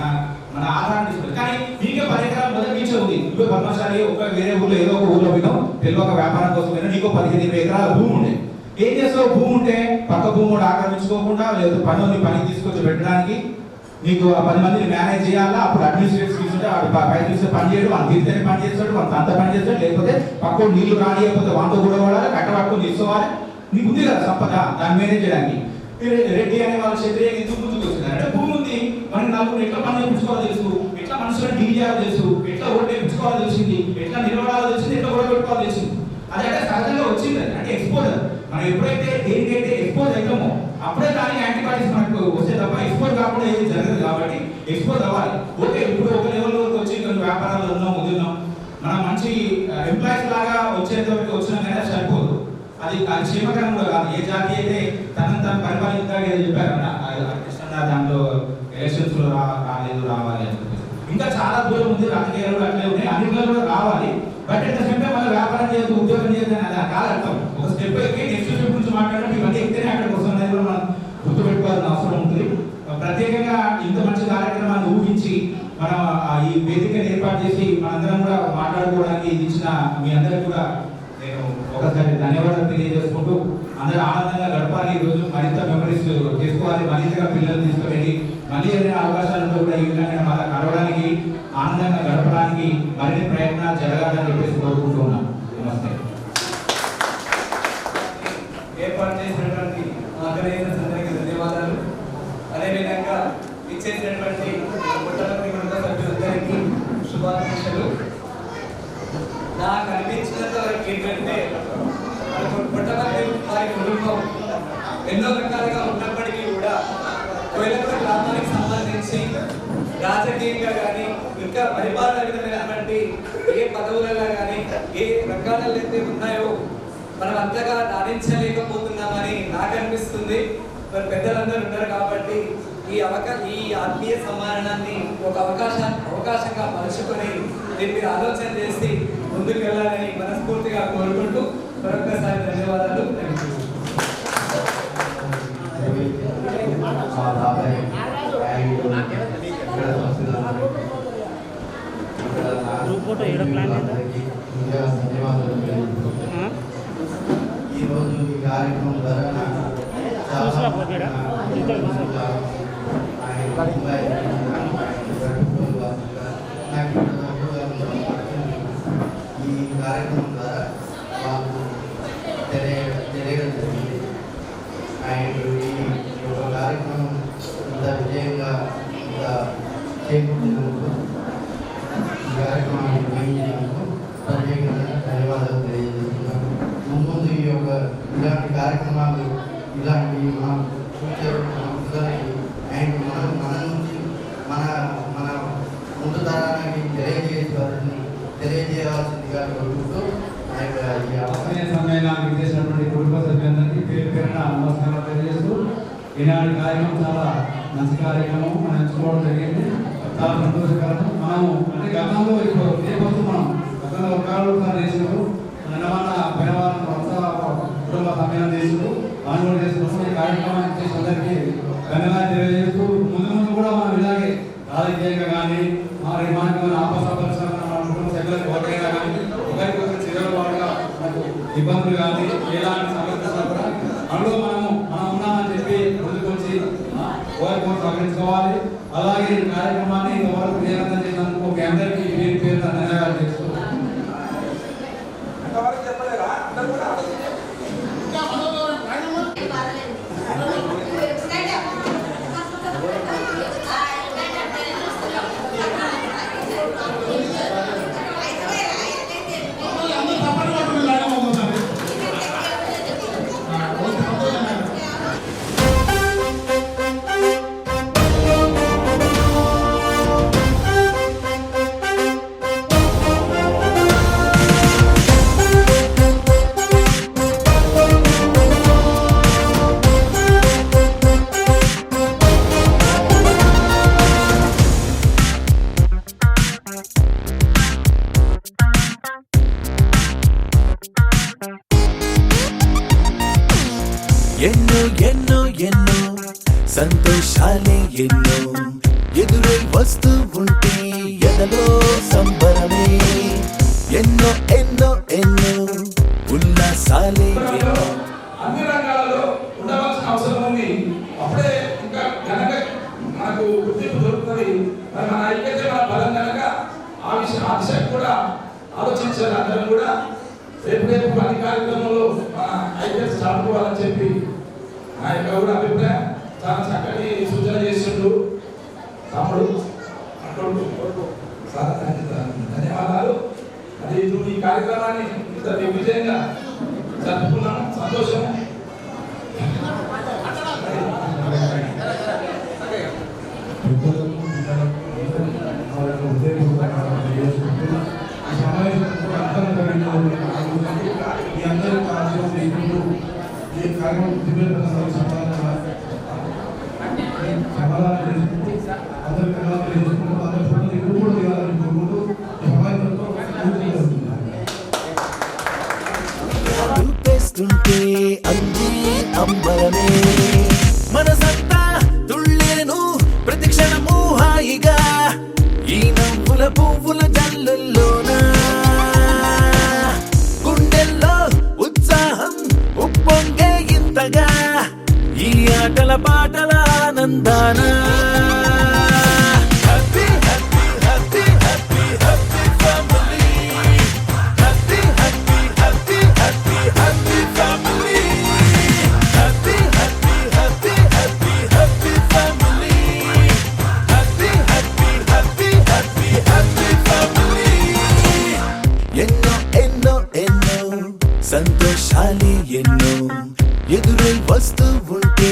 C: మన ఆధారం డిస్టర్బ్. కానీ మీకే పరికరాలు మొదటి నుంచి ఉంది. ఇప్పుడు పద్మశాలి ఒక వేరే ఊళ్ళో ఏదో ఒక ఊళ్ళో పోయినాం, తెలియక వ్యాపారం కోసం పోయినా, నీకు 15-20 ఎకరాల భూమి ఉండే. ఏం చేస్తావు, భూమి ఉంటే పక్క భూమి కూడా ఆక్రమించుకోకుండా లేదా పనికి తీసుకొచ్చి పెట్టడానికి నీకు 10 మందిని మేనేజ్ చేయాలా. అప్పుడు అడ్మినిస్ట్రేటివ్ తీసుకుంటే పైసలు పని చేయడం, మన తీర్థని పని చేస్తాడు, మన అంత పని చేస్తాడు, లేకపోతే పక్క నీళ్లు రానియకపోతే వాంతో కూడా వాడాలి, కట్టబట్టుకొని తీసుకోవాలి. నీకు ఉంది కదా సంపద, దాన్ని మేనేజ్ చేయడానికి. రెడ్డి అనే వాళ్ళ క్షత్రియ ఎందుకు ముందుకు వచ్చింది అంటే భూమి ఉంది, మనకి నలుగురు ఎట్లా పని చేయించుకోవాలో తెలుసు, ఎట్లా మనుషులను డీల్ చేయాలో తెలుసు, ఎట్లా ఓటు వేయించుకోవాలో తెలిసింది, ఎట్లా నిలబడాలో తెలిసింది, ఎట్లా ఓటు పెట్టుకోవాలో తెలిసింది. అది అంటే సహజంగా వచ్చింది. అంటే ఎక్స్పోజర్, మనం ఎప్పుడైతే దేనికైతే ఎక్స్పోజ్ అవుతామో అప్పుడే దానికి యాంటీబాడీస్ మనకు వస్తే తప్ప ఎక్స్పోజ్ కాకుండా ఏది జరగదు. కాబట్టి ఎక్స్పోజ్ అవ్వాలి. ఓకే, ఇప్పుడు ఒక లెవెల్ వరకు వచ్చి కొన్ని వ్యాపారాలు ఉన్నాం, మనం మంచి ఎంప్లాయీస్ లాగా వచ్చేంత వరకు వచ్చినా కానీ సరిపోదు. అది క్షేమకరం కూడా కాదు. ఏ జాతి అయితే తను పరిపాలించగా ఏదో చెప్పారన్న కృష్ణ దాంట్లో ఎలక్షన్స్ లో రావాలి అని చెప్పేసి ఇంకా చాలా దూరం ఉంది. రాజకీయాలు అట్లే ఉన్నాయి, అన్నింటిలో కూడా రావాలి. But at the same time మనం వ్యాపారం చేయదు, ఉద్యోగం చేయదు అని అది కాదు అర్థం. ఒక స్టెప్ ఎక్కి నెక్స్ట్ స్టెప్ గురించి మాట్లాడడం ఇవన్నీ ఎక్కితేనే అక్కడికి వస్తుంది కూడా మనం గుర్తుపెట్టుకోవాల్సిన అవసరం ఉంటుంది. ప్రత్యేకంగా ఇంత మంచి కార్యక్రమాన్ని ఊహించి మనం ఈ వేదికను ఏర్పాటు చేసి మనందరం కూడా మాట్లాడుకోవడానికి ఇది ఇచ్చిన మీ అందరికీ కూడా నేను ఒకసారి ధన్యవాదాలు తెలియజేసుకుంటూ, అందరూ ఆనందంగా గడపాలి. ఈ రోజు మరింత మెమరీస్ చేసుకోవాలి, మరింతగా పిల్లలు తీసుకువెళ్ళి మళ్ళీ ఏదైనా అవకాశాలతో కూడా ఈ విధంగా మళ్ళీ కలవడానికి, ఆనందంగా గడపడానికి మరిన్ని ప్రయత్నాలు జరగాలని చెప్పేసి కోరుకుంటూ ఉన్నాను. నమస్తే.
D: ఏర్పాటు చేసినటువంటి ఆర్గనైజర్స్ అందరికీ ధన్యవాదాలు. అదేవిధంగా ఇచ్చేసినటువంటి పుట్టపర్తి కుటుంబ సభ్యులందరికీ శుభాకాంక్షలు. నాకు అనిపించినంత వరకు ఏంటంటే పుట్టపర్తి వారి కుటుంబం ఎన్నో రకాలుగా ఉన్నప్పటికీ కూడా కోయిలకొండ గ్రామానికి సంబంధించి రాజకీయంగా కానీ ఇంకా పరిపాలన విధమైనటువంటి ఏ పదవులలో కానీ ఏ రంగాలలో అయితే ఉన్నాయో మనం అంతగా రాణించలేకపోతున్నామని నాకు అనిపిస్తుంది. మరి పెద్దలందరూ ఉన్నారు కాబట్టి ఈ ఆత్మీయ సమ్మేళనాన్ని ఒక అవకాశంగా మలుచుకొని దీన్ని ఆలోచన చేసి ముందుకు వెళ్ళాలని మనస్ఫూర్తిగా కోరుకుంటూ మరొకసారి ధన్యవాదాలు.
I: ఈరోజు ఈ కార్యక్రమం ద్వారా ఈ కార్యక్రమం ద్వారా మాకు తెలియడం జరిగింది. అండ్ చేకూర్చినందుకు ఈ కార్యక్రమాన్ని నిర్వహించినందుకు ప్రత్యేకంగా ధన్యవాదాలు తెలియజేస్తున్నాను. ముందు ఈ యొక్క ఇలాంటి కార్యక్రమాలు ఇలాంటి మన ఫ్యూచర్ మన పిల్లలకి అండ్ మన నుంచి మన ముందు తరానికి తెలియజేయాల్సిందిగా కోరుకుంటూ ఆ యొక్క ఈ అవకాశం
D: సమయానికి చేసినటువంటి కుటుంబ సభ్యులందరికీ పేరు పేరున నమస్కారం తెలియజేస్తూ ఈనాటి కార్యక్రమం చాలా మంచి కార్యక్రమం మనం ఎంచుకోవడం జరిగింది. చాలా సంతోషకరం. మనము అంటే గతంలో ఇప్పుడు రేపొద్దు మనం గతంలో ఒకసారి చేసినప్పుడు నిన్న పెనవారం కుటుంబ సమ్మేళనం చేసినప్పుడు ఆనుగోలు చేసినప్పుడు ఈ కార్యక్రమాన్ని చేసిన అందరికీ ధన్యవాదాలు తెలియజేస్తూ ముందు కూడా మనం ఇలాగే రాజకీయంగా కానీ మనకి ఆపసపరిశ్రమ మన కుటుంబ సభ్యులకు ఎవరికైనా కానీ ఒకరికొకరు చిరపాటుగా మనకు ఇబ్బందులు కానీ ఎలాంటి సమస్యలు కూడా అందులో మనం ఉన్నామని చెప్పి ముందుకొచ్చి ఒకరికొకరు సహకరించుకోవాలి. అలాగే ఈ కార్యక్రమాన్ని ఇంతవరకు నిరంతరం చేసినందుకు మీ అందరికీ పేరు పేరు ధన్యవాదాలు చేస్తూ
G: ఎన్నో ఎన్నో ఎన్నో సంతోషాలే ఎన్నో ఎదురై వస్తూ ఉంటే ఎదలో సంబరమే ఎన్నో ఎన్నో ఎన్నో ఉల్లాసాలే ఎన్నో.
C: అన్ని రంగాలలో ఉండవలసిన అవసరం ఉంది. అప్పుడే ఇంకా కనుక మనకు గుర్తింపు దొరుకుతుంది. మన ఐక్యత మన బలం కనుక ఆ దిశ కూడా ఆలోచించాలి. అందరం కూడా రేపు అన్ని కార్యక్రమంలో మన ఐక్యత చాటుకోవాలని చెప్పి నా యొక్క కూడా అభిప్రాయం. చాలా చక్కటి సూచన చేసిండు తమ్ముడు అటువంటి ధన్యవాదాలు. అది ఈ కార్యక్రమాన్ని ఇంత దిగ్విజయంగా జరుపుకున్నాము. సంతోషము.
G: చూపేస్తుంటే అంది అంబరమే మనసంతా తుళ్ళేను ప్రతి క్షణము హాయిగా ఈ నవ్వుల పువ్వుల జల్లుల్లోనా గుండెల్లో ఉత్సాహం ఉప్పొంగే ఇంతగా ఈ ఆటల పాటల ఆనందానా. ఎన్నో ఎన్నో ఎన్నో సంతోషాలే ఎన్నో ఎదురై వస్తూ ఉంటే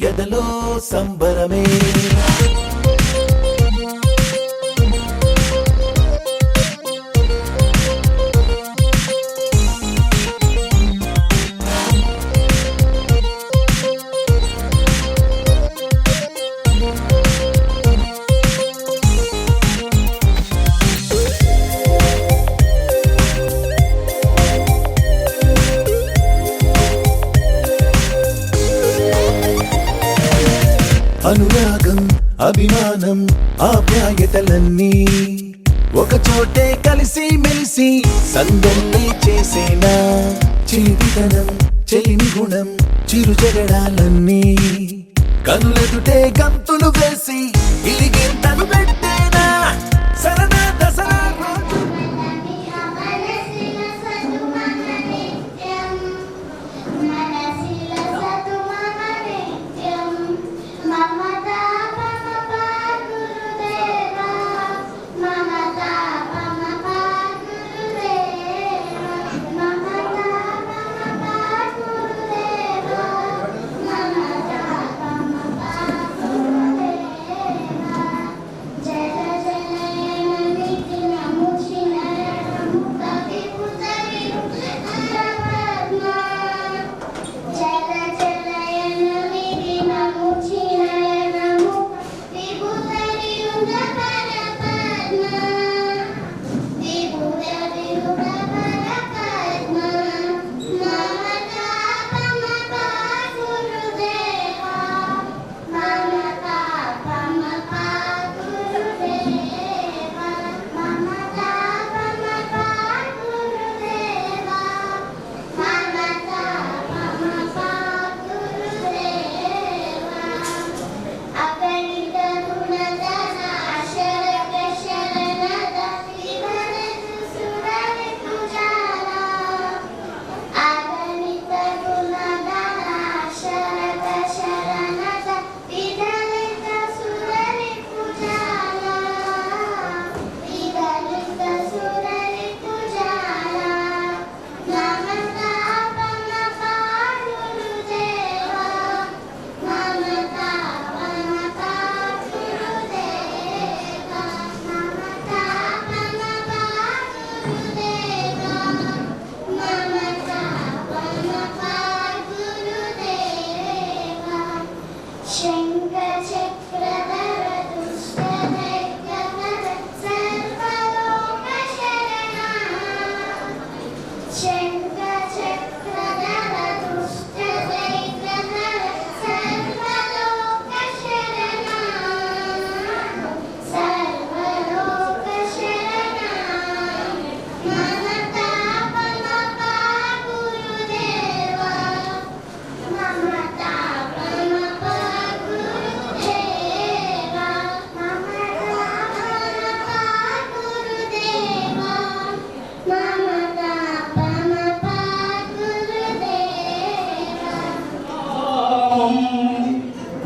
G: ఎదలో సంబరమే. అనురాగం అభిమానం ఆప్యాయతలన్నీ ఒక చోటే కలిసి మెలిసి సందల్లే చేసేనా చిలిపితనం చెలిమి గుణం చిరు జగడాలన్నీ కనులెదుటే గంతులు వేసి ఇలిగింతలు పెట్టేనా సరదా దసరా
J: మమతా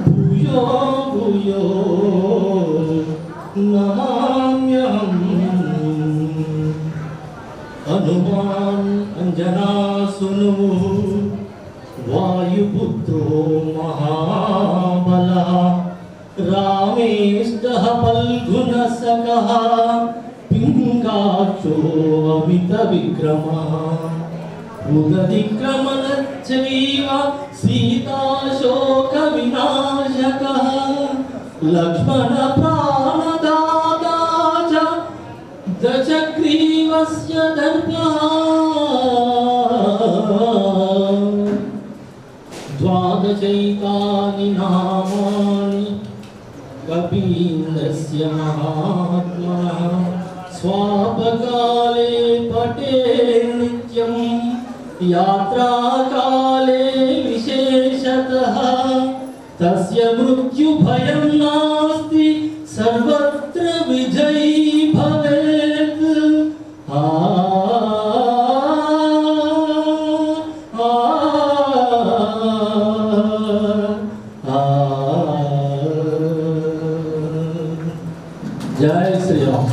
J: భూయో భూయో నమామ్యహం హనుమాన్ అంజనాసును వాయుపుత్రో మహాబల రామేష్టః ఫల్గుణసఖః పింగాక్షో అమిత విక్రమః ఉదతిక్రమణశ్చైవ సీతాశోక వినాశకః లక్ష్మణ ప్రాణదాతా చ దశగ్రీవస్య దర్పః ద్వాదశైతాని నామాని కపీంద్రస్య మహాత్మనః స్వాపకాలే పటే నిత్యం యాత్రాకాలే విశేషతః తస్య మృత్యుభయం నాస్తి సర్వత్ర విజయీ భవేత్. జై శ్రీరామ్.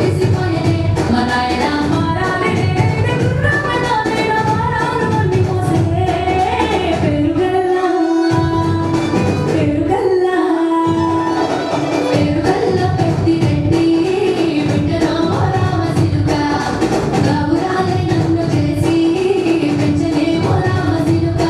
K: మురిసిపోయనే మనాయన మారాలే రమణాలే మారాలు అన్ని మోసే పెరుగల్లా పెరుగల్లా పెరుగల్లా పెట్టి రెడ్డి బిడ్డరా రామ సిలుక గౌరాలే నన్ను చేసి పెంచనే రామ సిలుక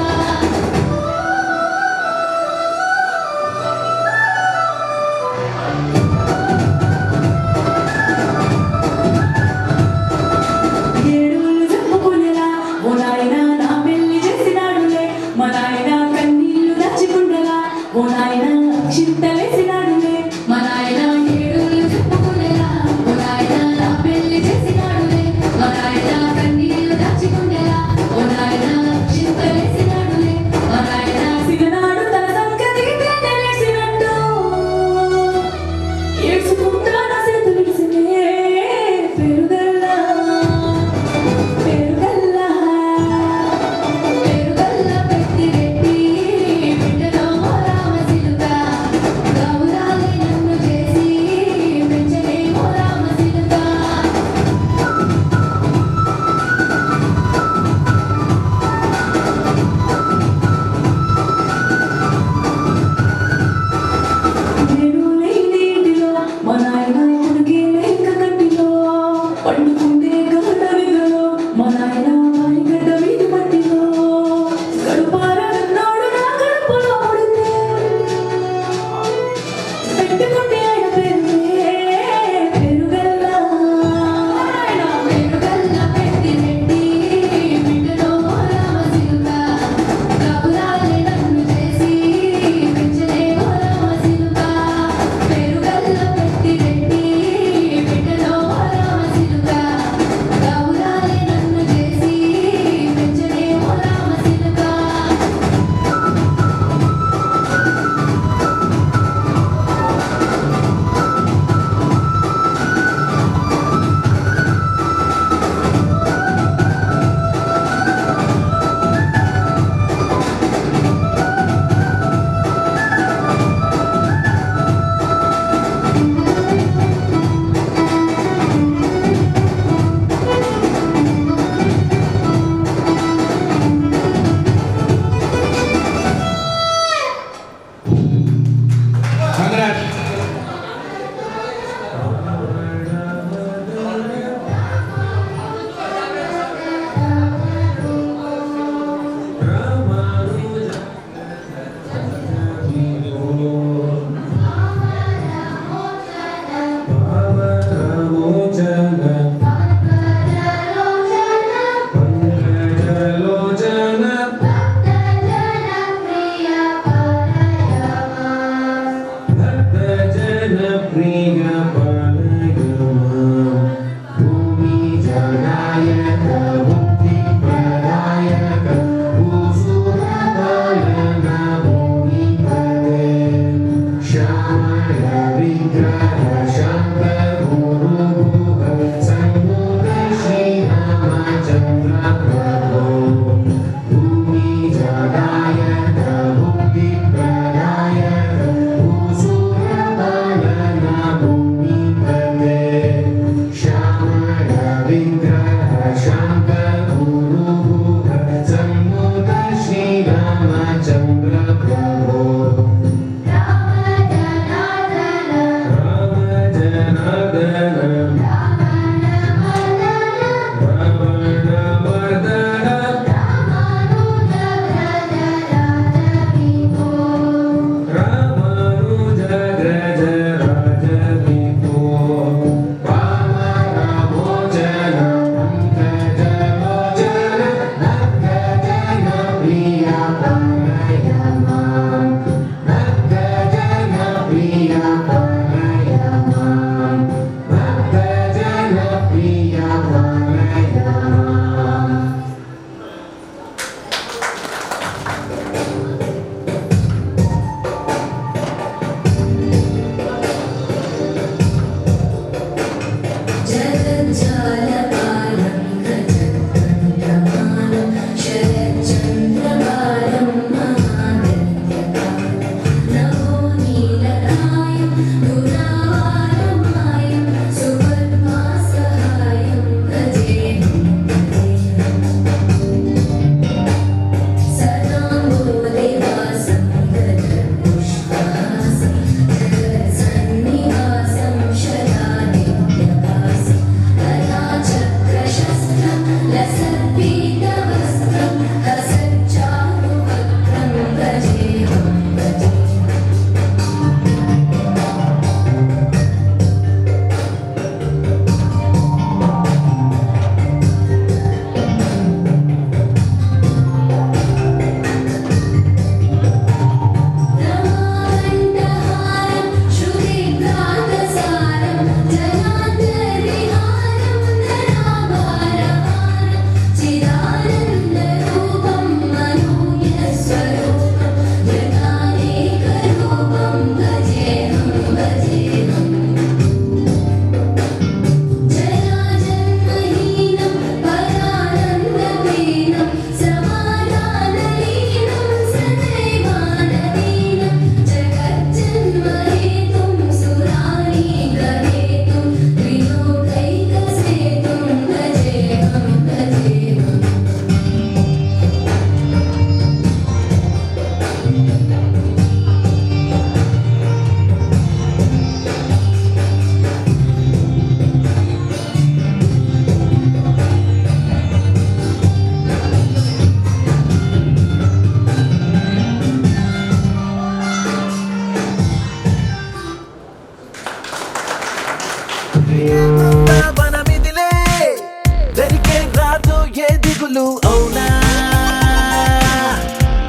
G: బంధువులు అవునా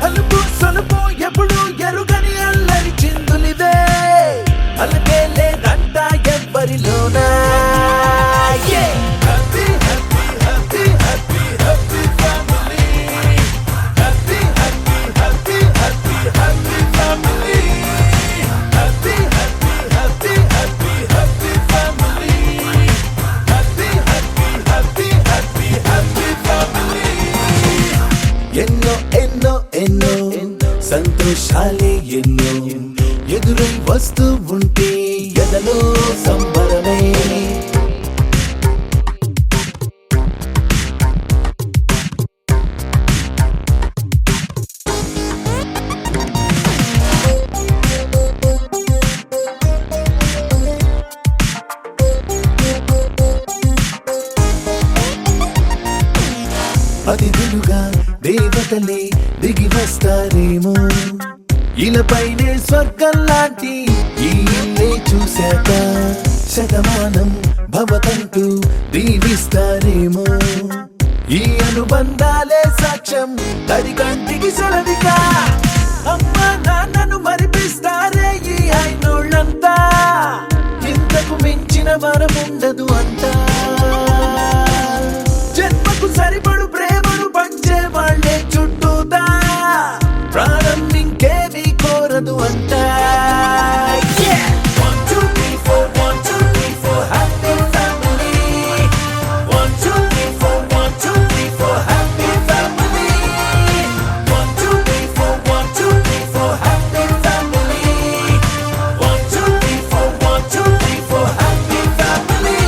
G: అలుపు సొలుపు ఎప్పుడు ఎరుగని అల్లరి చిందులివే అలకే లేదంట ఎవ్వరిలోనా happy happy happy happy happy family happy happy happy happy happy family happy happy happy happy happy family happy happy happy happy happy family ఎన్నో ఎన్నో ఎన్నో సంతోషాలే ఎన్నో ఎదురై వస్తూ ఉంటే ఎదలో సంబరమే అతిథులుగా దేవతలే దిగి వస్తారేమో ఇలపైనే స్వర్గం లాంటి ఈ ఇల్లే చూశాక శతమానం భవతంటూ దీవిస్తారేమో ఈ అనుబంధాలే సాక్ష్యం తడి కంటికి సెలవిగా అమ్మ నాన్నను మరిపిస్తారే ఈ అయినోళ్ళంతా ఇంతకు మించిన వరముండదు అంతా జన్మకు సరిపడు ప్రేమను పంచే వాళ్ళే చుట్టూతా ప్రాణం ఇంకేమీ కోరదు అంతా 1 2 3 4 1 2 3 4 happy family 1 2 3 4 1 2 3 4 happy family 1 2 3 4 1 2 3 4 happy family 1 2 3 4 1 2 3 4 happy family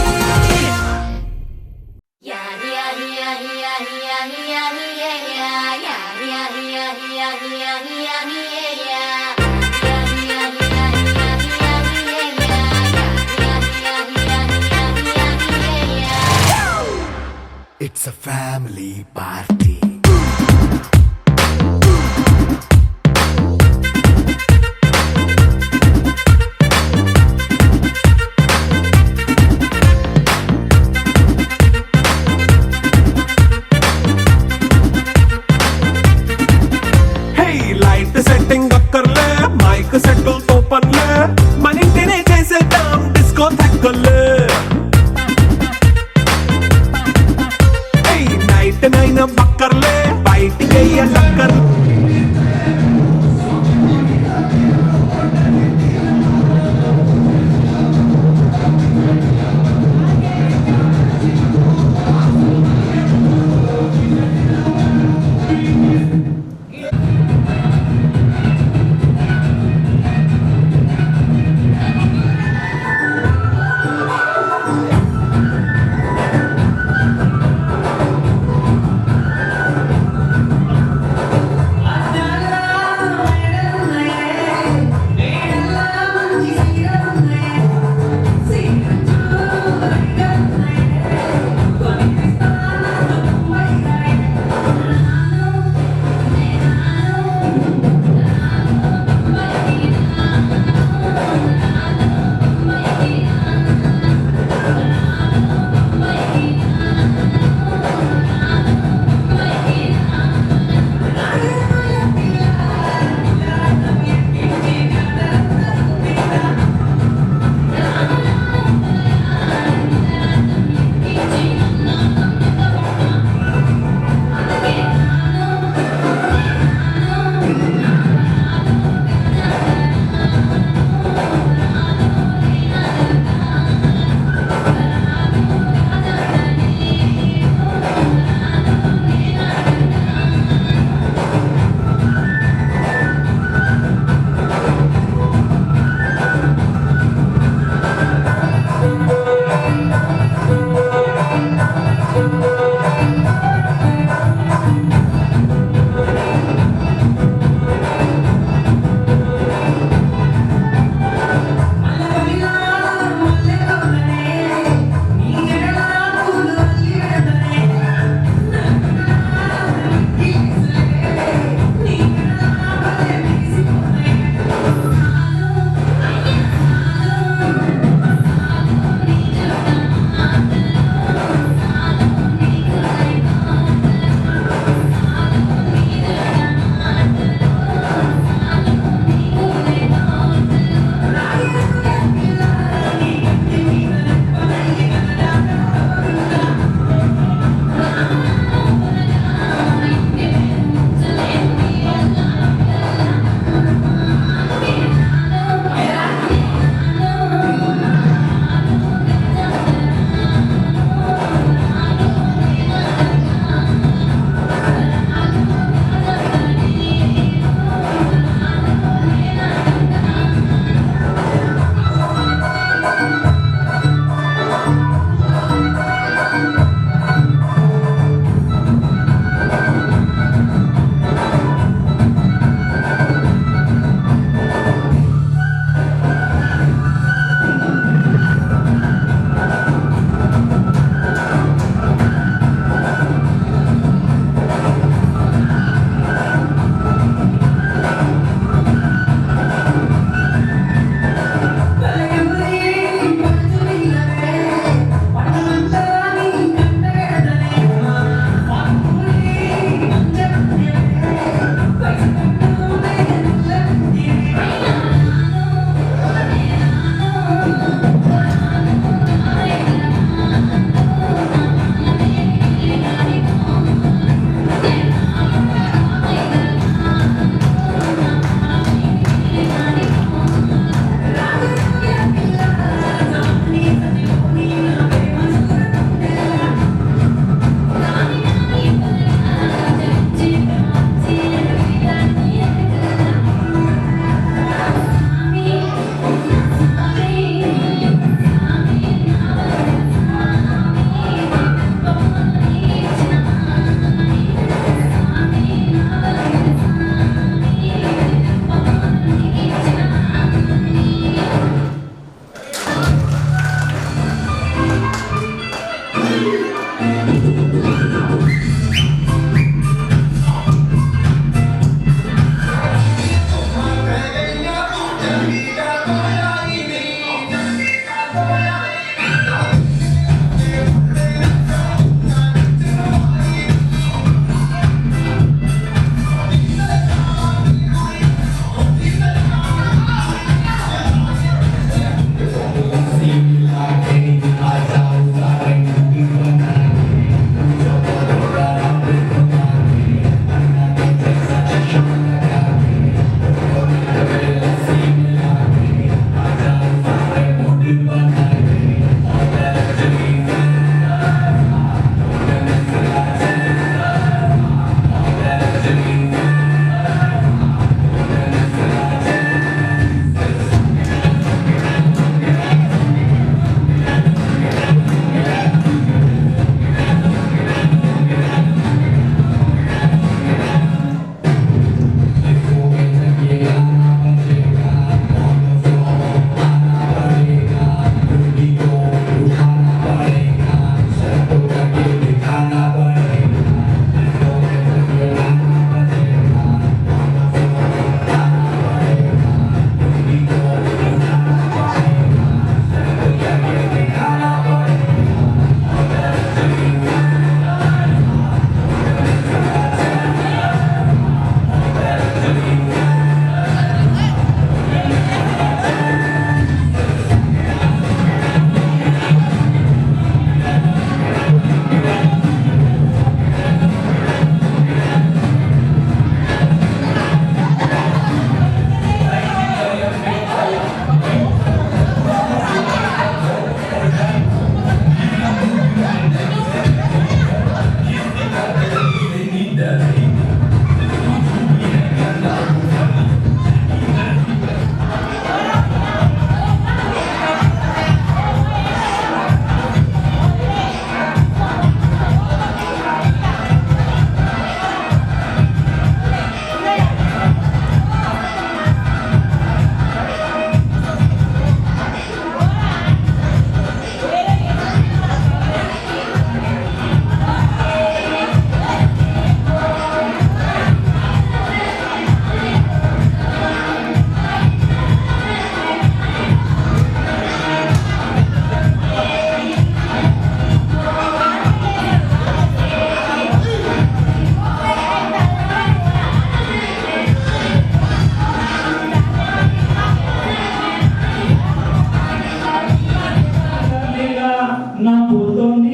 G: It's a family party.
A: Hey, light setting అక్కర్లే మైక్ సెట్టుల్ తో పనిలే మన ఇంటినే చేసేద్దాం డిస్కో థక్కర్లే నైట్ నైన్ బక్కర్లే బయటికి అయ్యక్కర్లే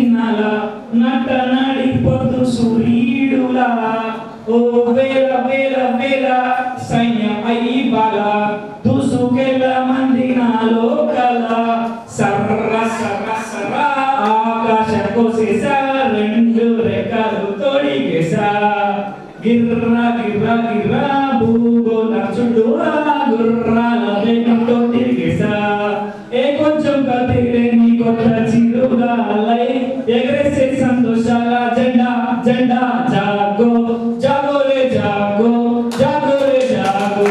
J: నిన్నల నట నడిపొద్దు సూర్యుడులా ఓ వేల వేల వేల సైన్యం అయి బల దూసుకెళ్ళ మంది నాలో కల సర్ర సర్ర సర్ర ఆకాశ కోసేసా రెండు రెక్కలు తొడిగేసా గిర్ర గిర్ర గిర్ర భూగోళ చుట్టూరా గుర్రాల వేగంతో తిరిగేసా ఏ కొంచెం కదిలే నీ కొత్త చిరుగాలై ఎగరేసే సంతోషాల జెండా జెండా జాగో జాగోరే జాగో జాగోరే జాగో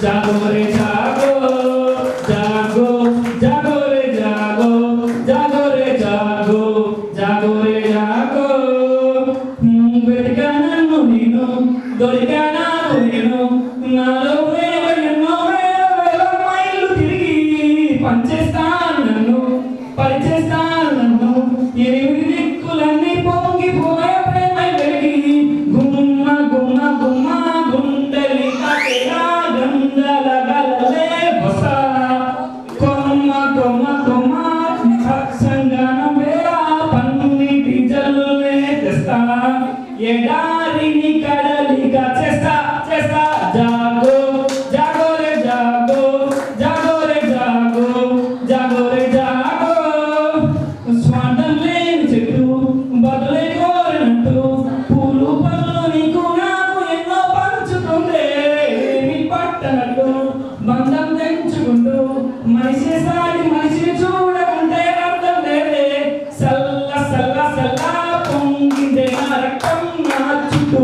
J: జాగోరే జాగో జాగో జాగోరే జాగో జాగోరే జాగో జాగోరే జాగో వెతికాను నేను దొరికాను నేను నాలో ఎన్నో వేల మైళ్ళు తిరిగి పనిచేస్తాను నన్ను పరిచేస్తాను నన్ను ఎనిమిది దిక్కులన్నీ పొంగిపోయే ప్రేమ వెలిగి గుమ్మ గుమ్మ గుమ్మ గుండెలి కట్టెలా గంగల గలలే బస కొమ్మ కొమ్మ కొమ్మ సంగన వేళ పన్నిటి జల్లులే తెస్తా ఎడారిని కడలిగా చేస్తా చేస్తా జాగో జాగోరే జాగో జాగోరే జాగో జాగోరే జాగో స్వార్థం లేని చెట్టు బదులే కోరినట్టు పూలు పళ్ళు నీకు నాకు ఎన్నో పంచుతుందే నీ పట్టనట్టు బంధం తెంచుకుంటూ మనిషి సారి మనిషిని చూడకుంటే అర్థం లేదే సల్ల సల్ల సల్ల పొంగిందే నా రక్తం నా చుట్టూ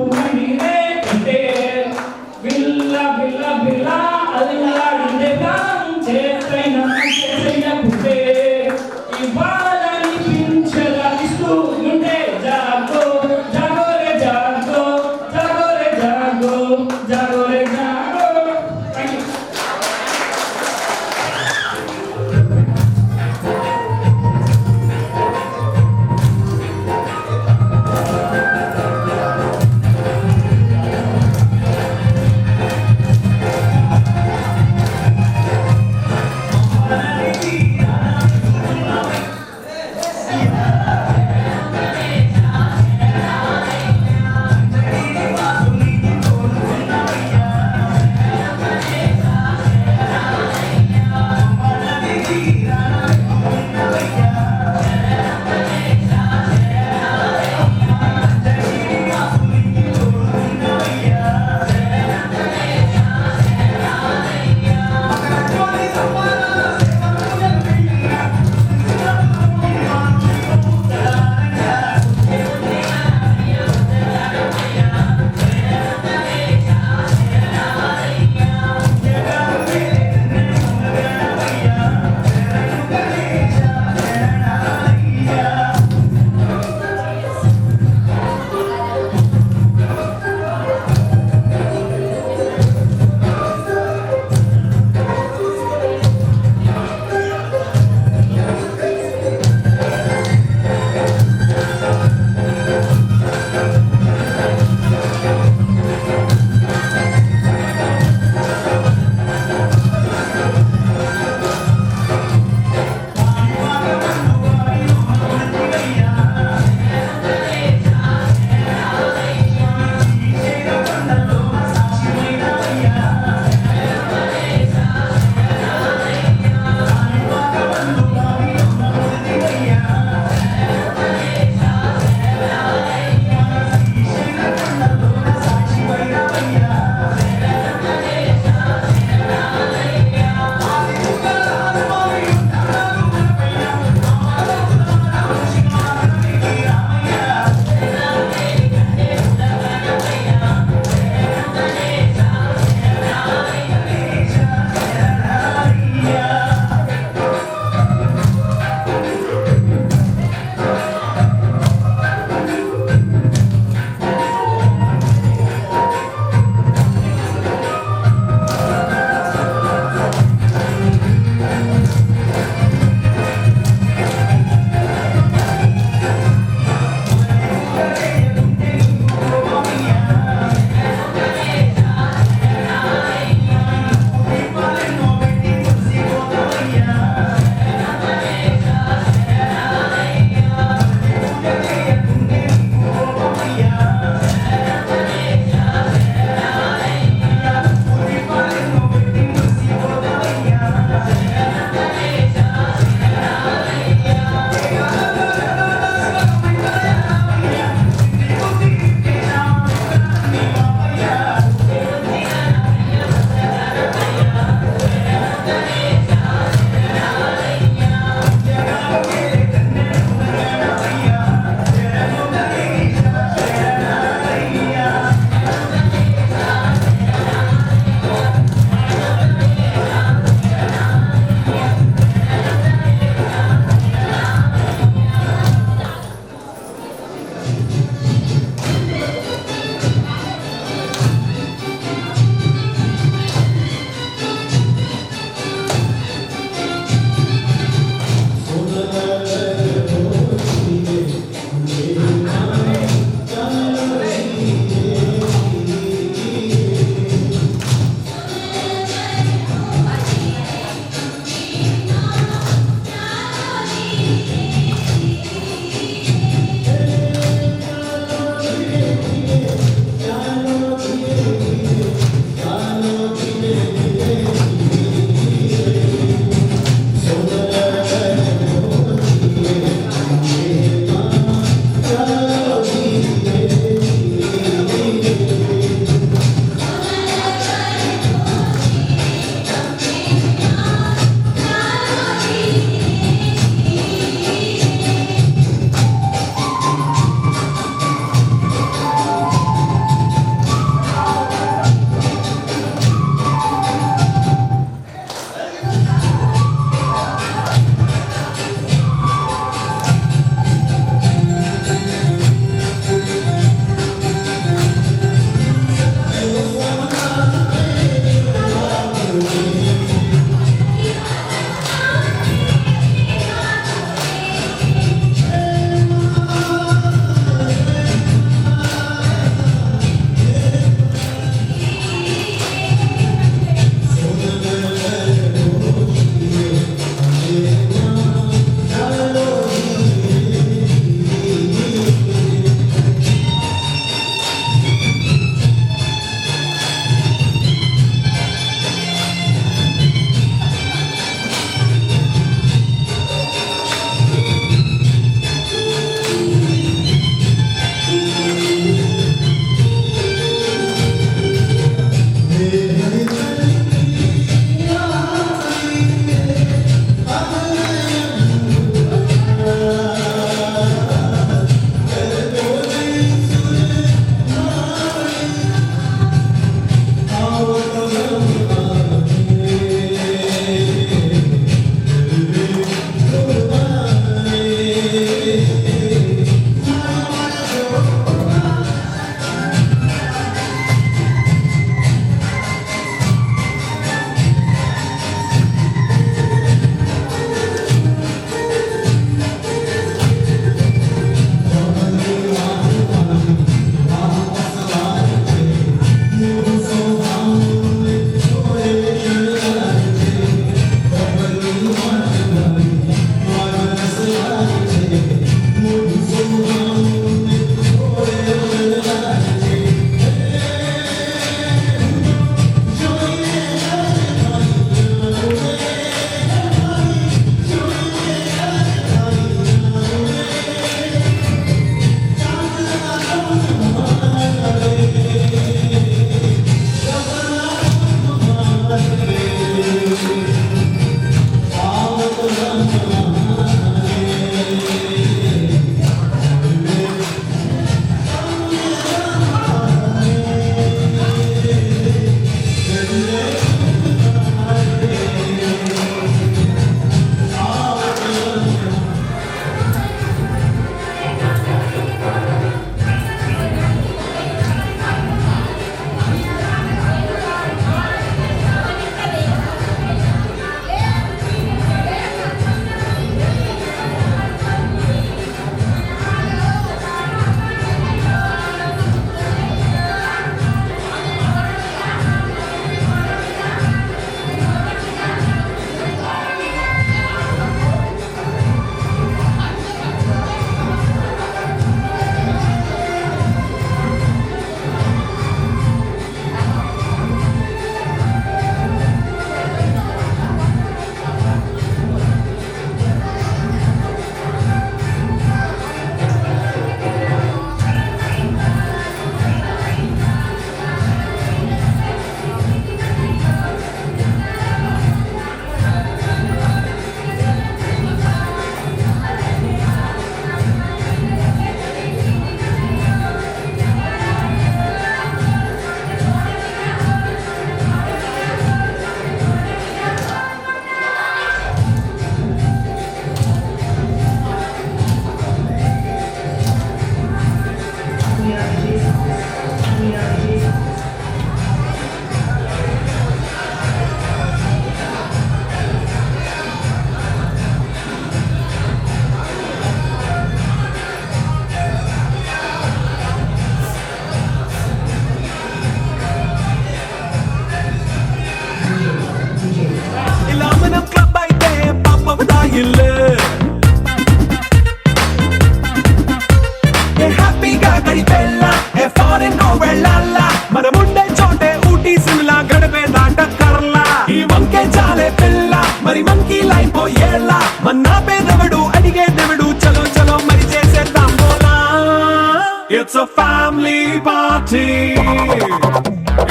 A: It's a family party.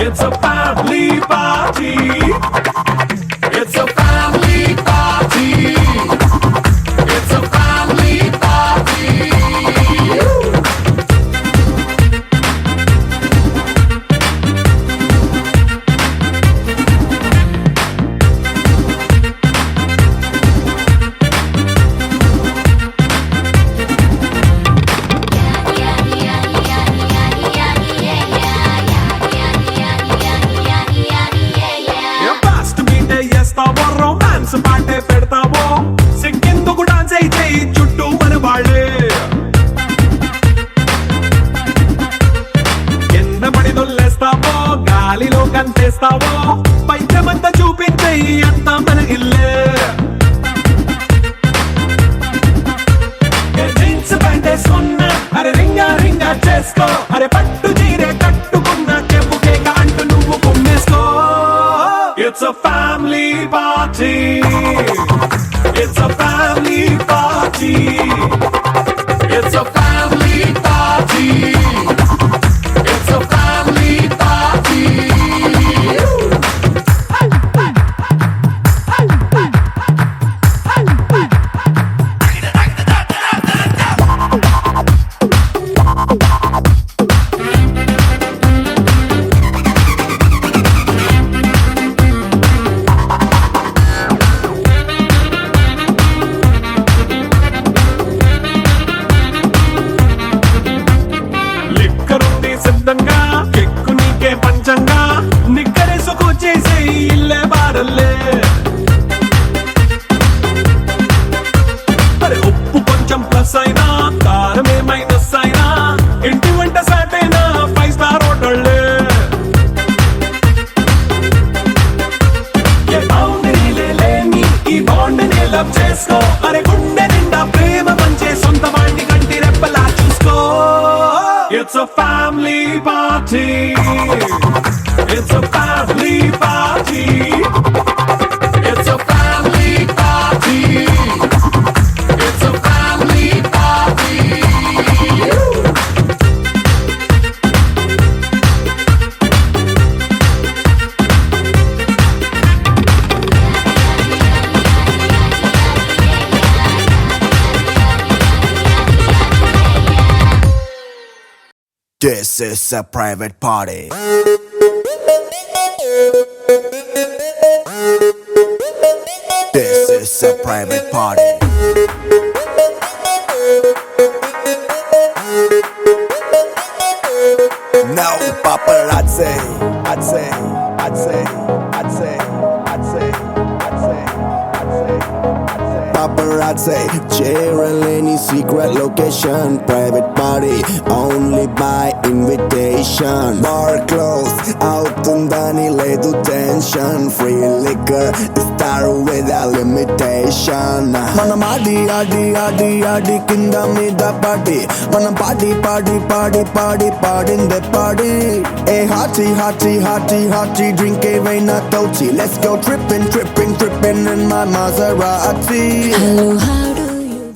A: It's a family party. It's a family party. It's a family party. Fast మీటే చేస్తావో రొమాన్స్ పాటే పెడతావో సిగ్గెందుకు డాన్స్ అయితే చుట్టూ మన వాళ్ళే కింద పడి దొల్లేస్తావో గాలిలో కంతేస్తావో పైచమంతా చూపించే అంత మన ఇల్లే జీన్స్ ప్యాంటేసుకున్నా అరే రింగా రింగా చేసుకో అరే పట్టు చీరే కట్టుకున్నా చెప్పుకే కాంటూ నువ్వు కుమ్మేసుకో. It's a family party. It's a family party. It's a family party. It's a family party. లిక్కరుంది సిద్ధంగా కెక్కు నీకే పంచంగా నిక్కరేసుకు చేసే ఇల్లే బారల్లే అరే ఉప్పు కొంచెం ప్లస్ అయినా కారమే మైనస్ అయినా ఇంటి వంట సాట్ అయినా 5 స్టార్ హోటళ్ళే ఏ బౌండరీలే లేని ఈ బాండ్ ని లవ్ చేసుకో అరే గుండె నిండా ప్రేమ పంచే సొంత వాణ్ణి కంటి రెప్పలా చూసుకో. It's a family party. It's a family party. It's a family party. It's a family party.
E: This is a private party. This is a private party. No paparazzi. I'd say, I'd say, I'd say, I'd say, I'd say, I'd say, I'd say. Paparazzi, cheering any secret location. Private party, only by invitation. Bar closed, out undani ledu tension. Free liquor, start without limitation. Manam adi adi adi adi kinda mida party. Manam party party party party party in the party. Hey hottie hottie hottie hottie, drink a veina tochi. Let's go tripping tripping tripping in my Maserati.
K: Hello, hi.